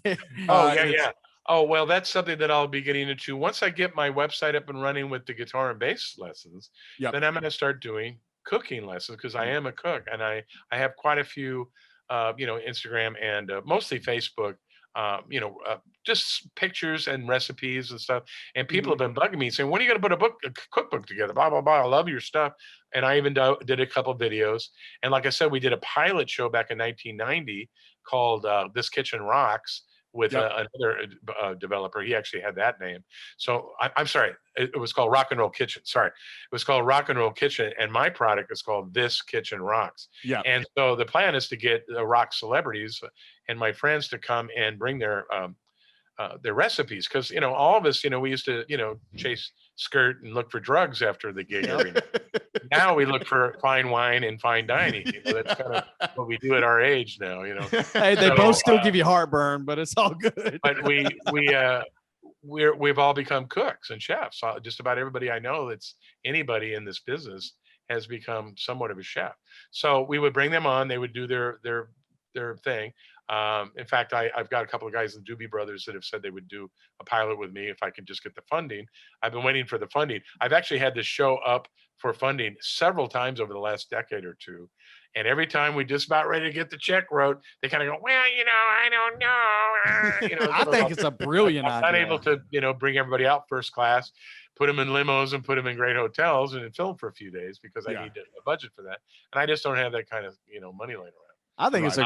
Yeah. Oh, well, that's something that I'll be getting into once I get my website up and running with the guitar and bass lessons. Yep. Then I'm going to start doing cooking lessons, because I am a cook, and I have quite a few, Instagram and mostly Facebook, just pictures and recipes and stuff. And people have been bugging me saying, "When are you going to put a cookbook together? Blah, blah, blah. I love your stuff." And I even did a couple videos. And like I said, we did a pilot show back in 1990 called This Kitchen Rocks, with another developer. He actually had that name. So I'm sorry, it was called Rock and Roll Kitchen. Sorry, it was called Rock and Roll Kitchen, and my product is called This Kitchen Rocks. Yeah. And so the plan is to get the rock celebrities and my friends to come and bring their recipes, because all of us, we used to chase skirt and look for drugs after the gig every night. Now we look for fine wine and fine dining. That's kind of what we do at our age now. Hey, they both still give you heartburn, but it's all good. But we've all become cooks and chefs. Just about everybody I know that's anybody in this business has become somewhat of a chef. So we would bring them on. They would do their thing. In fact, I've got a couple of guys, the Doobie Brothers, that have said they would do a pilot with me if I could just get the funding. I've been waiting for the funding. I've actually had this show up for funding several times over the last decade or two. And every time we just about ready to get the check wrote, they kind of go, "Well, I don't know." I think it's a brilliant I'm idea. not able to, bring everybody out first class, put them in limos and put them in great hotels and film for a few days, because I need a budget for that. And I just don't have that kind of, money laying around. I think it's a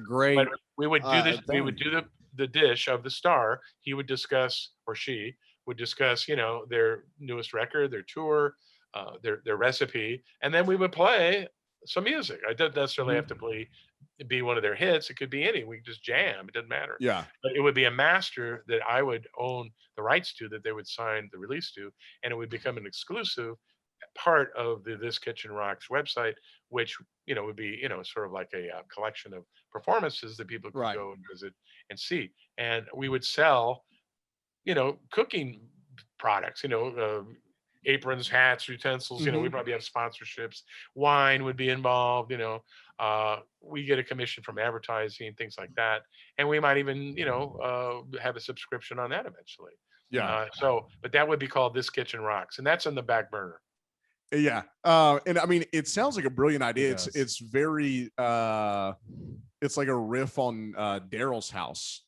great. But we would do this. We thing. would do the dish of the star. He would discuss, or she would discuss, their newest record, their tour, their recipe, and then we would play some music. I didn't necessarily have to be one of their hits. It could be any. We could just jam. It didn't matter. Yeah. But it would be a master that I would own the rights to, that they would sign the release to, and it would become an exclusive part of the This Kitchen Rocks website, which would be sort of like a collection of performances that people could go and visit and see. And we would sell cooking products, aprons, hats, utensils. We probably have sponsorships. Wine would be involved. We get a commission from advertising, things like that, and we might even have a subscription on that eventually. Yeah. But that would be called This Kitchen Rocks, and that's on the back burner. Yeah. And I mean, it sounds like a brilliant idea. It's very it's like a riff on Daryl's house.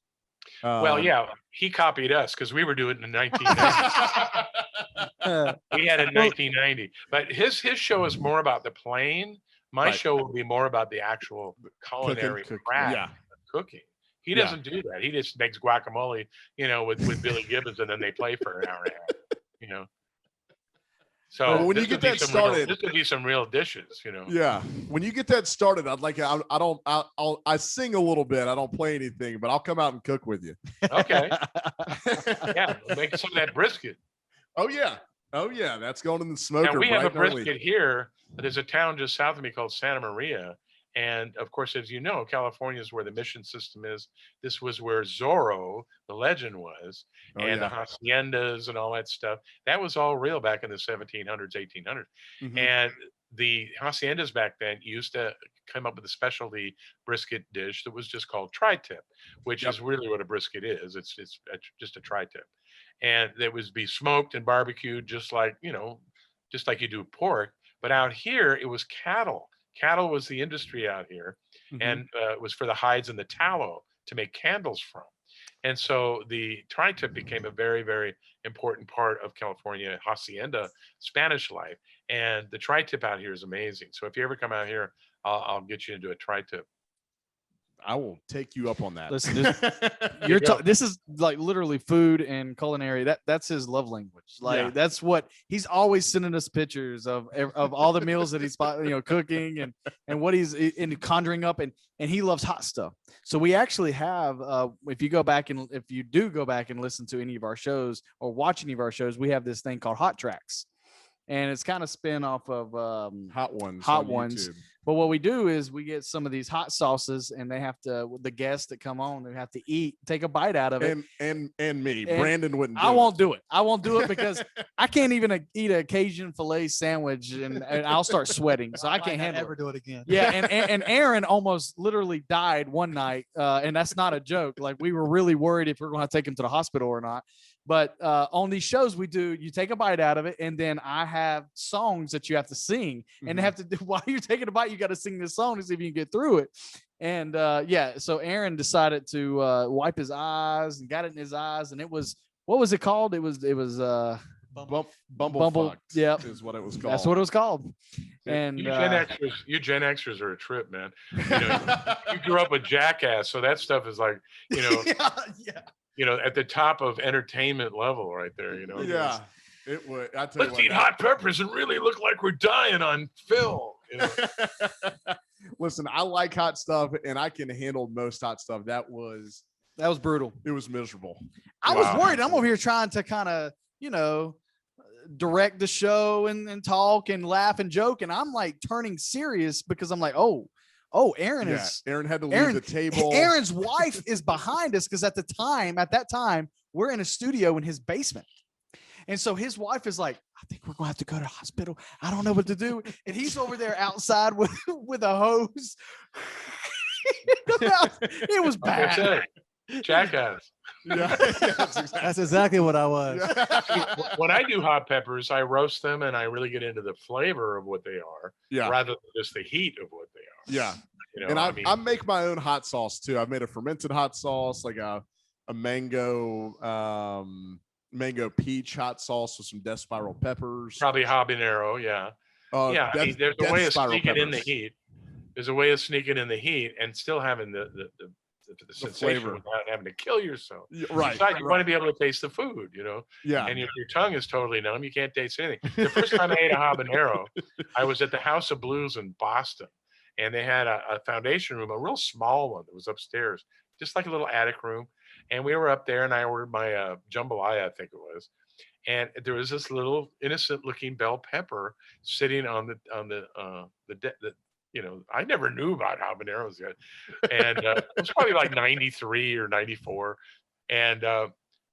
Well, yeah, he copied us because we were doing it in 1990. We had it in 1990, but his show is more about the plane. My show will be more about the actual culinary craft of cooking. He doesn't do that. He just makes guacamole, with Billy Gibbons, and then they play for an hour and a half, So when you get that started, this would be some real dishes, Yeah. When you get that started, I sing a little bit. I don't play anything, but I'll come out and cook with you. Okay. Yeah, make some of that brisket. Oh yeah. That's going in the smoker. Now we have a brisket here. There's a town just south of me called Santa Maria. And of course, as you know, California is where the mission system is. This was where Zorro, the legend, was, the haciendas and all that stuff. That was all real back in the 1700s, 1800s. And the haciendas back then used to come up with a specialty brisket dish that was just called tri-tip, which is really what a brisket is. It's just a tri-tip, and it would be smoked and barbecued just like you do pork. But out here, it was cattle. Cattle was the industry out here, and it was for the hides and the tallow to make candles from. And so the tri-tip became a very, very important part of California hacienda Spanish life. And the tri-tip out here is amazing. So if you ever come out here, I'll get you into a tri-tip. I will take you up on that. Listen, this is like literally food and culinary. That's his love language. Like that's what he's always sending us pictures of all the meals that he's cooking and what he's in conjuring up, and he loves hot stuff. So we actually have if you do go back and listen to any of our shows or watch any of our shows, we have this thing called Hot Tracks. And it's kind of spin off of Hot Ones. YouTube. But what we do is we get some of these hot sauces, and they have to, the guests that come on, they have to take a bite out of it. And me, Brandon wouldn't. I won't do it. I won't do it because I can't even eat a Cajun filet sandwich, and I'll start sweating. So I can't ever do it again. Yeah, and Aaron almost literally died one night, and that's not a joke. Like we were really worried if we were going to take him to the hospital or not. But on these shows we do, you take a bite out of it, and then I have songs that you have to sing, and they have to do, while you're taking a bite, you got to sing this song to see if you can get through it. And so Aaron decided to wipe his eyes and got it in his eyes, and it was, what was it called? It was Bumble. Yeah, is what it was called. That's what it was called. And you Gen Xers are a trip, man. You grew up with Jackass, so that stuff is like, at the top of entertainment level right there, Yeah, it would. Let's eat hot peppers and really look like we're dying on film. Listen, I like hot stuff, and I can handle most hot stuff. That was brutal. It was miserable. I was worried. I'm over here trying to kind of, direct the show and talk and laugh and joke, and I'm like turning serious because I'm like, Aaron had to leave the table. Aaron's wife is behind us because at that time, we're in a studio in his basement. And so his wife is like, I think we're going to have to go to the hospital. I don't know what to do. And he's over there outside with a hose. It was bad. Jackass. That's exactly what I was. When I do hot peppers, I roast them and I really get into the flavor of what they are, rather than just the heat of what they are. Yeah. And I make my own hot sauce too. I've made a fermented hot sauce, like a mango peach hot sauce with some death spiral peppers. Probably habanero, there's a way of sneaking in the heat. There's a way of sneaking in the heat and still having the sensation flavor without having to kill yourself. Right. Besides, you want to be able to taste the food, Yeah. And if your tongue is totally numb, you can't taste anything. The first time I ate a habanero, I was at the House of Blues in Boston, and they had a foundation room, a real small one that was upstairs, just like a little attic room. And we were up there, and I ordered my jambalaya, I think it was. And there was this little innocent-looking bell pepper sitting on the I never knew about habaneros yet. And it was probably like 93 or 94. And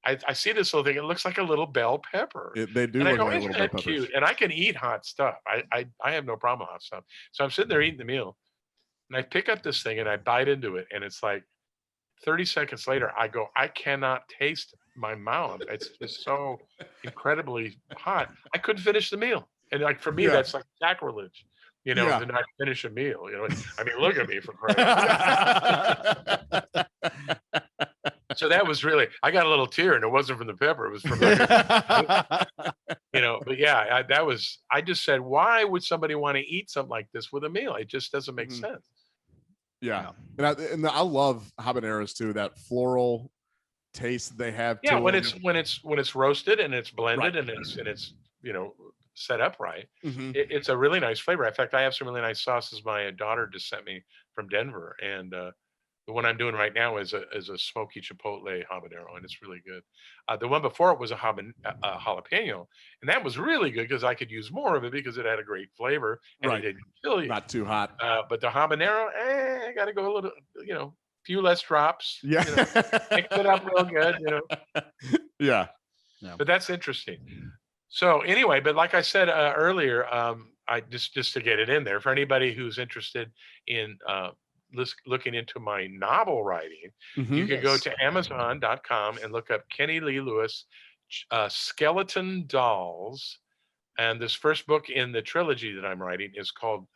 I see this little thing. It looks like a little bell pepper. They do look like little bell peppers. Cute? And I can eat hot stuff. I have no problem with hot stuff. So I'm sitting there eating the meal. And I pick up this thing and I bite into it. And it's like 30 seconds later, I go, I cannot taste my mouth. It's just so incredibly hot. I couldn't finish the meal. And like for me, that's like sacrilege. To not finish a meal. I mean, look at me for crying. So that was really, I got a little tear, and it wasn't from the pepper. It was from, but yeah, I just said, why would somebody want to eat something like this with a meal? It just doesn't make sense. Yeah. And I love habaneros too, that floral taste they have. Yeah. When it's roasted and it's blended and it's set up right, it's a really nice flavor. In fact, I have some really nice sauces my daughter just sent me from Denver, and the one I'm doing right now is a smoky chipotle habanero, and it's really good. The one before it was a jalapeno, and that was really good because I could use more of it because it had a great flavor and it didn't kill you. Not too hot. But the habanero, I got to go a little, few less drops. Yeah, mix it up real good. Yeah. But that's interesting. So anyway, but like I said earlier, I just to get it in there, for anybody who's interested in looking into my novel writing, you can go to Amazon.com and look up Kenny Lee Lewis, Skeleton Dolls. And this first book in the trilogy that I'm writing is called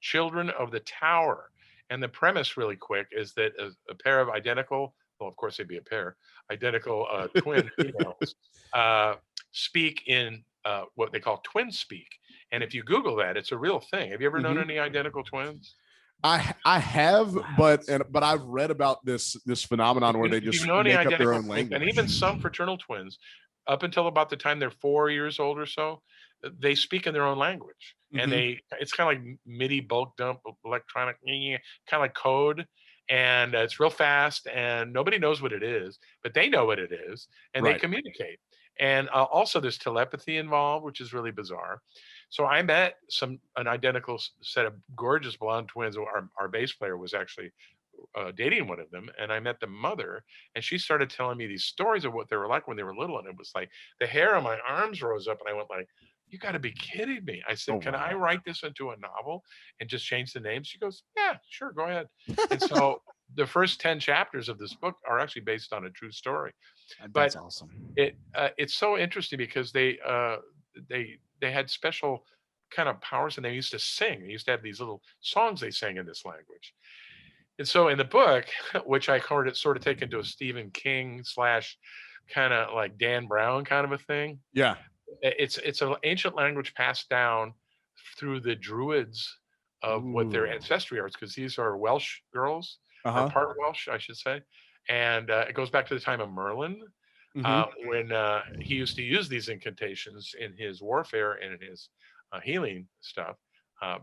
Children of the Tower. And the premise really quick is that a pair of identical, well, of course they'd be a pair, identical twin females speak in what they call twin speak. And if you Google that, it's a real thing. Have you ever known any identical twins? I have, but I've read about this phenomenon where they If you just know any make up their identical own twins, language. and even some fraternal twins, up until about the time they're 4 years old or so, they speak in their own language, and Mhm. it's kind of like MIDI bulk dump electronic, kind of like code, and it's real fast, and nobody knows what it is, but they know what it is, and they Right. communicate. And also, there's telepathy involved, which is really bizarre. So I met an identical set of gorgeous blonde twins. Our bass player was actually dating one of them, and I met the mother, and she started telling me these stories of what they were like when they were little, and it was like the hair on my arms rose up, and I went like, "You got to be kidding me!" I said, Oh, "Can I wow. write this into a novel and just change the name?" She goes, "Yeah, sure, go ahead." And so the first 10 chapters of this book are actually based on a true story. That's But awesome. it's so interesting because they had special kind of powers, and they used to sing. They used to have these little songs they sang in this language. And so in the book, which I sort of taken to a Stephen King slash kind of like Dan Brown kind of a thing, Yeah. it's an ancient language passed down through the Druids of what their Ooh. ancestry are, because these are Welsh girls, or Uh-huh. part Welsh, I should say. And it goes back to the time of Merlin, Mhm. when he used to use these incantations in his warfare and in his healing stuff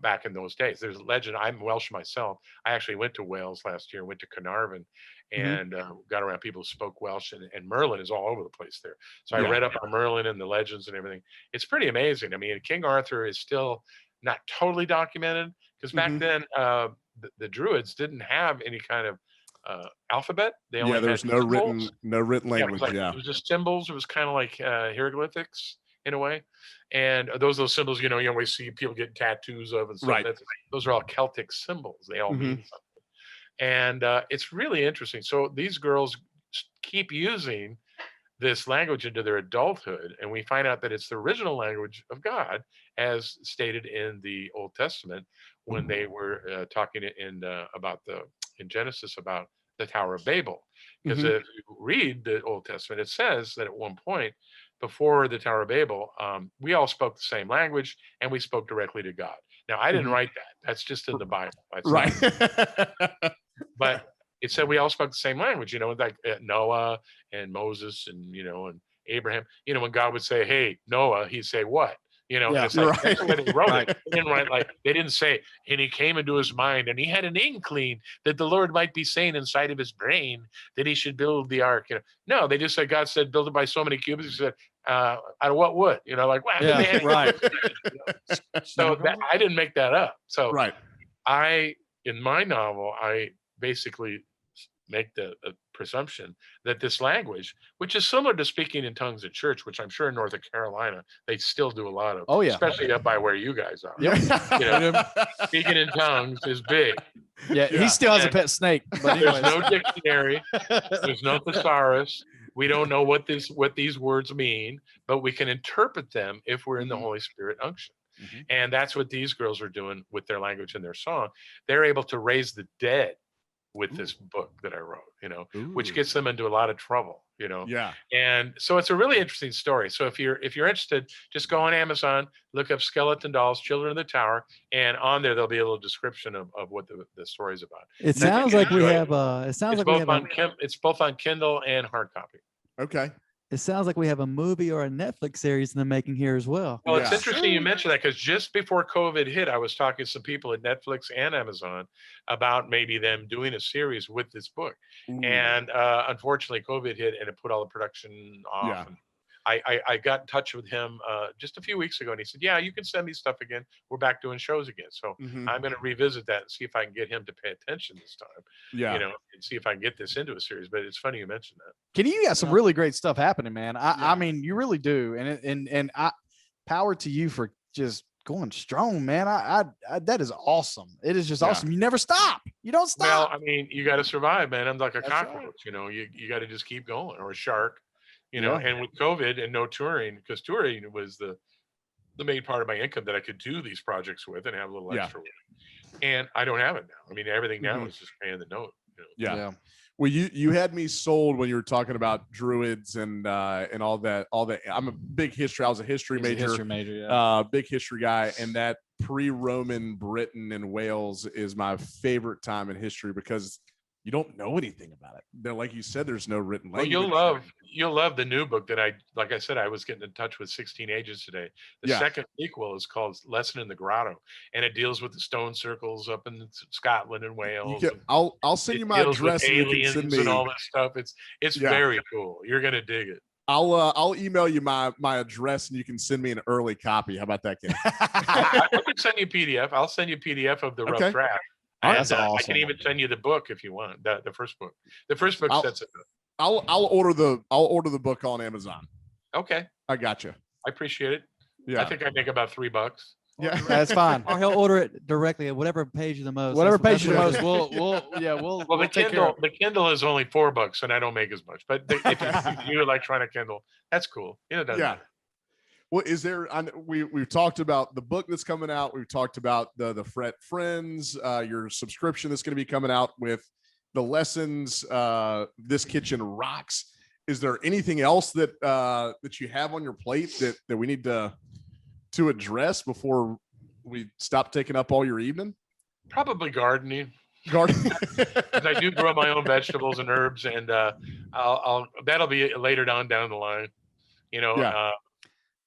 back in those days. There's a legend. I'm Welsh myself. I actually went to Wales last year, went to Carnarvon, Mhm. and got around people who spoke Welsh, and Merlin is all over the place there. So I Yeah. read up on Merlin and the legends and everything. It's pretty amazing. I mean, King Arthur is still not totally documented, because back Mhm. then the Druids didn't have any kind of alphabet. They Yeah, only had there's no symbols. written Yeah, it language. was like Yeah. it was just symbols. It was kind of like hieroglyphics in a way, and those symbols, you always see people getting tattoos of and stuff. Right. Those are all Celtic symbols. They all mean Mhm. something, and it's really interesting. So these girls keep using this language into their adulthood, and we find out that it's the original language of God, as stated in the Old Testament when they were talking in Genesis about the Tower of Babel. Because Mhm. if you read the Old Testament, it says that at one point before the Tower of Babel, we all spoke the same language and we spoke directly to God. Now, I didn't Mhm. write that. That's just in the Bible. It's Right. not, but it said we all spoke the same language, like Noah and Moses and Abraham. When God would say, "Hey, Noah," he'd say, "What?" And Yeah. it's like Right. that's the way they wrote Right. it. They didn't say, "And he came into his mind, and he had an inkling that the Lord might be saying inside of his brain that he should build the ark." No, they just said God said, "Build it by so many cubits." He said, "Out of what wood?" Wow. Yeah, They had right. so that I didn't make that up. So Right. in my novel, I basically make the presumption that this language, which is similar to speaking in tongues at church, which I'm sure in North Carolina they still do a lot of, Oh, yeah. especially up by where you guys are. Yeah. Speaking in tongues is big. Yeah, he still has a And pet snake, but There's anyways. no dictionary. There's no thesaurus. We don't know what these words mean, but we can interpret them if we're in the Mhm. Holy Spirit unction. Mhm. And that's what these girls are doing with their language and their song. They're able to raise the dead with this book that I wrote, which Ooh. gets them into a lot of trouble, Yeah. And so it's a really interesting story. So if you're interested, just go on Amazon, look up Skeleton Dolls, Children of the Tower, and on there there'll be a little description of what the story's about. It And I think sounds you like we enjoy it. have it sounds It's like we both have on it's both on Kindle and hard copy. Okay. it sounds like we have a movie or a Netflix series in the making here as well. Well, it's Yeah. interesting you mentioned that, because just before COVID hit, I was talking to some people at Netflix and Amazon about maybe them doing a series with this book. Ooh. And unfortunately, COVID hit and it put all the production off. Yeah. And I got in touch with him just a few weeks ago, and he said, "Yeah, you can send me stuff again. We're back doing shows again." So Mhm. I'm going to revisit that and see if I can get him to pay attention this time. Yeah. And see if I can get this into a series. But it's funny you mentioned that. Kenny, you got some really great stuff happening, man. I Yeah. mean, you really do, and I power to you for just going strong, man. I that is awesome. It is just Yeah. awesome. You never stop. You don't Well, stop. I mean, you got to survive, man. I'm like a That's right. cockroach, you got to just keep going, or a shark, Yeah. and with COVID and no touring, because touring was the main part of my income that I could do these projects with and have a little Yeah. extra with. And I don't have it now. I mean, everything now Mhm. is just paying the note. Yeah. Well, you had me sold when you were talking about druids and all that. I'm a big history. I was a history He's a major. history major, yeah. Big history guy, and that pre-Roman Britain and Wales is my favorite time in history because you don't know anything about it. They're like you said, there's no written Well, language. you'll love the new book that like I said, I was getting in touch with 16 Ages today. The Yeah. second sequel is called Lesson in the Grotto, and it deals with the stone circles up in Scotland and Wales. I'll send you my deals with address and you can aliens send me and all this stuff. It's Yeah. very cool. You're gonna dig it. I'll email you my address and you can send me an early copy. How about that, Ken? I can send you PDF. I'll send you PDF of the rough Okay. draft. Oh, And, that's I awesome. can even send you the book if you want. The first book. The first book sets it up. I'll order the book on Amazon. Okay, I got you. I appreciate it. Yeah. I think I make about $3. Yeah. That's fine. Or he'll order it directly at whatever pays you the most. Whatever That's pays you the what- most, we'll Well, we'll the take care of Kindle is only $4, and I don't make as much. But if you electronic Kindle, that's cool. It doesn't Yeah. matter. Well, is there? We've talked about the book that's coming out. We've talked about the Fret Frenz, your subscription that's going to be coming out with the lessons. This Kitchen Rocks. Is there anything else that you have on your plate that we need to address before we stop taking up all your evening? Probably gardening. Gardening. 'Cause I do grow my own vegetables and herbs, and I'll that'll be later down the line. Yeah.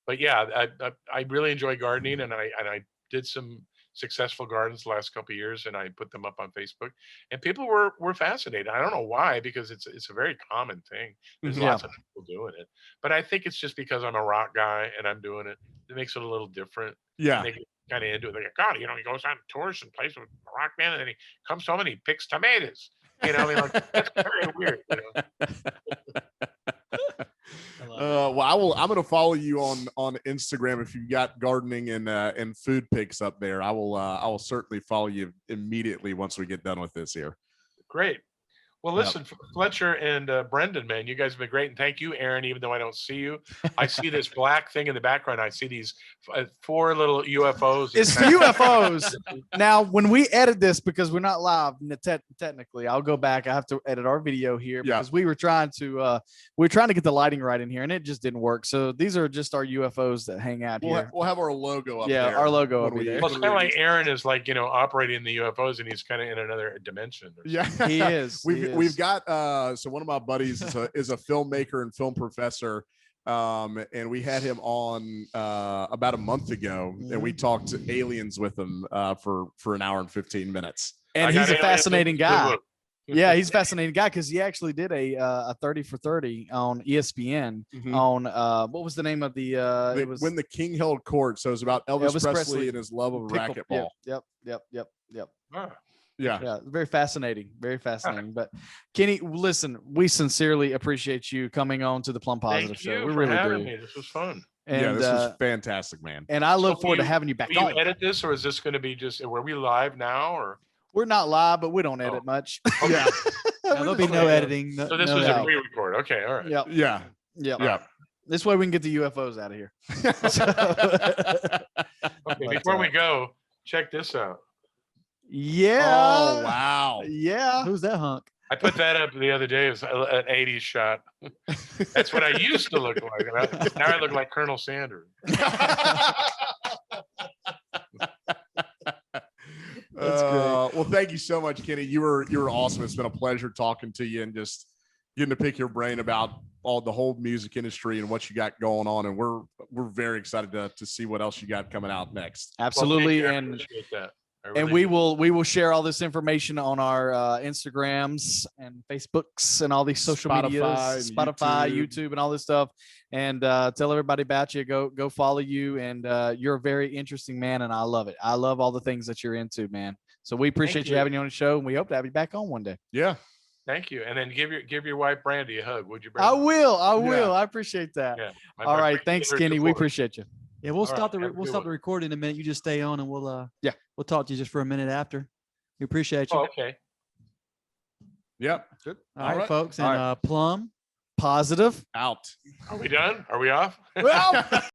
But yeah, I really enjoy gardening, and I did some successful gardens the last couple of years, and I put them up on Facebook, and people were fascinated. I don't know why, because it's a very common thing. There's Mhm. lots of people doing it, but I think it's just because I'm a rock guy and I'm doing it. It makes it a little different. Yeah. And they get kind of into it. They go, God, he goes on tours and plays with a rock band, and then he comes home and he picks tomatoes. I mean, like, that's very weird. Well, I'm going to follow you on Instagram if you've got gardening and food pics up there. I will certainly follow you immediately once we get done with this here. Great. Well, listen, Fletcher and Brendan, man, you guys have been great. And thank you, Aaron, even though I don't see you. I see this black thing in the background. I see these 4 little UFOs. It's the UFOs. Now, when we edit this, because we're not live technically, I'll go back. I have to edit our video here because we were trying to get the lighting right in here, and it just didn't work. So these are just our UFOs that hang out here. We'll have our logo up there. Yeah, our logo will be there. Well, it's kind of like Aaron is like, operating the UFOs, and he's kind of in another dimension. Yeah, he is. We've got so one of my buddies is a filmmaker and film professor, and we had him on about a month ago, and we talked to aliens with him for an hour and 15 minutes. And he's a fascinating guy. Yeah, he's a fascinating guy because he actually did a 30 for 30 on ESPN on what was the name of the it was When the King Held Court. So it was about Elvis Presley and his love of racquetball. Yep. Yeah. Very fascinating. But Kenny, listen, we sincerely appreciate you coming on to the Plum Positive Show. We really do. Me. This was fun. And, this was fantastic, man. And I look forward to having you back will on. you edit this, or is this going to be just, were we live now, or? We're not live, but we don't edit much. Yeah. There'll be no editing. So this was a pre-record. Okay, all right. Yeah. This way we can get the UFOs out of here. Okay, before we go, check this out. Yeah. Oh, wow. Yeah. Who's that hunk? I put that up the other day. It was an 80s shot. That's what I used to look like. Now I look like Colonel Sanders. That's great. Well, thank you so much, Kenny. You were awesome. It's been a pleasure talking to you and just getting to pick your brain about the whole music industry and what you got going on. And we're very excited to see what else you got coming out next. Absolutely. Well, and appreciate that. And we will share all this information on our Instagrams and Facebooks and all these social medias, Spotify, YouTube, and all this stuff. And tell everybody about you. Go follow you. And you're a very interesting man, and I love it. I love all the things that you're into, man. So we appreciate you having you on the show, and we hope to have you back on one day. Yeah. Thank you. And then give your wife Brandy a hug, would you, I Brandy? will. I appreciate that. Yeah. All right. Thanks, Kenny. We appreciate you. Yeah, we'll All stop right, the stop the recording in a minute. You just stay on, and we'll talk to you just for a minute after. We appreciate you. Oh, okay. Yep. Good. All right, folks, and Plum Positive out. Are we done? Are we off? Well.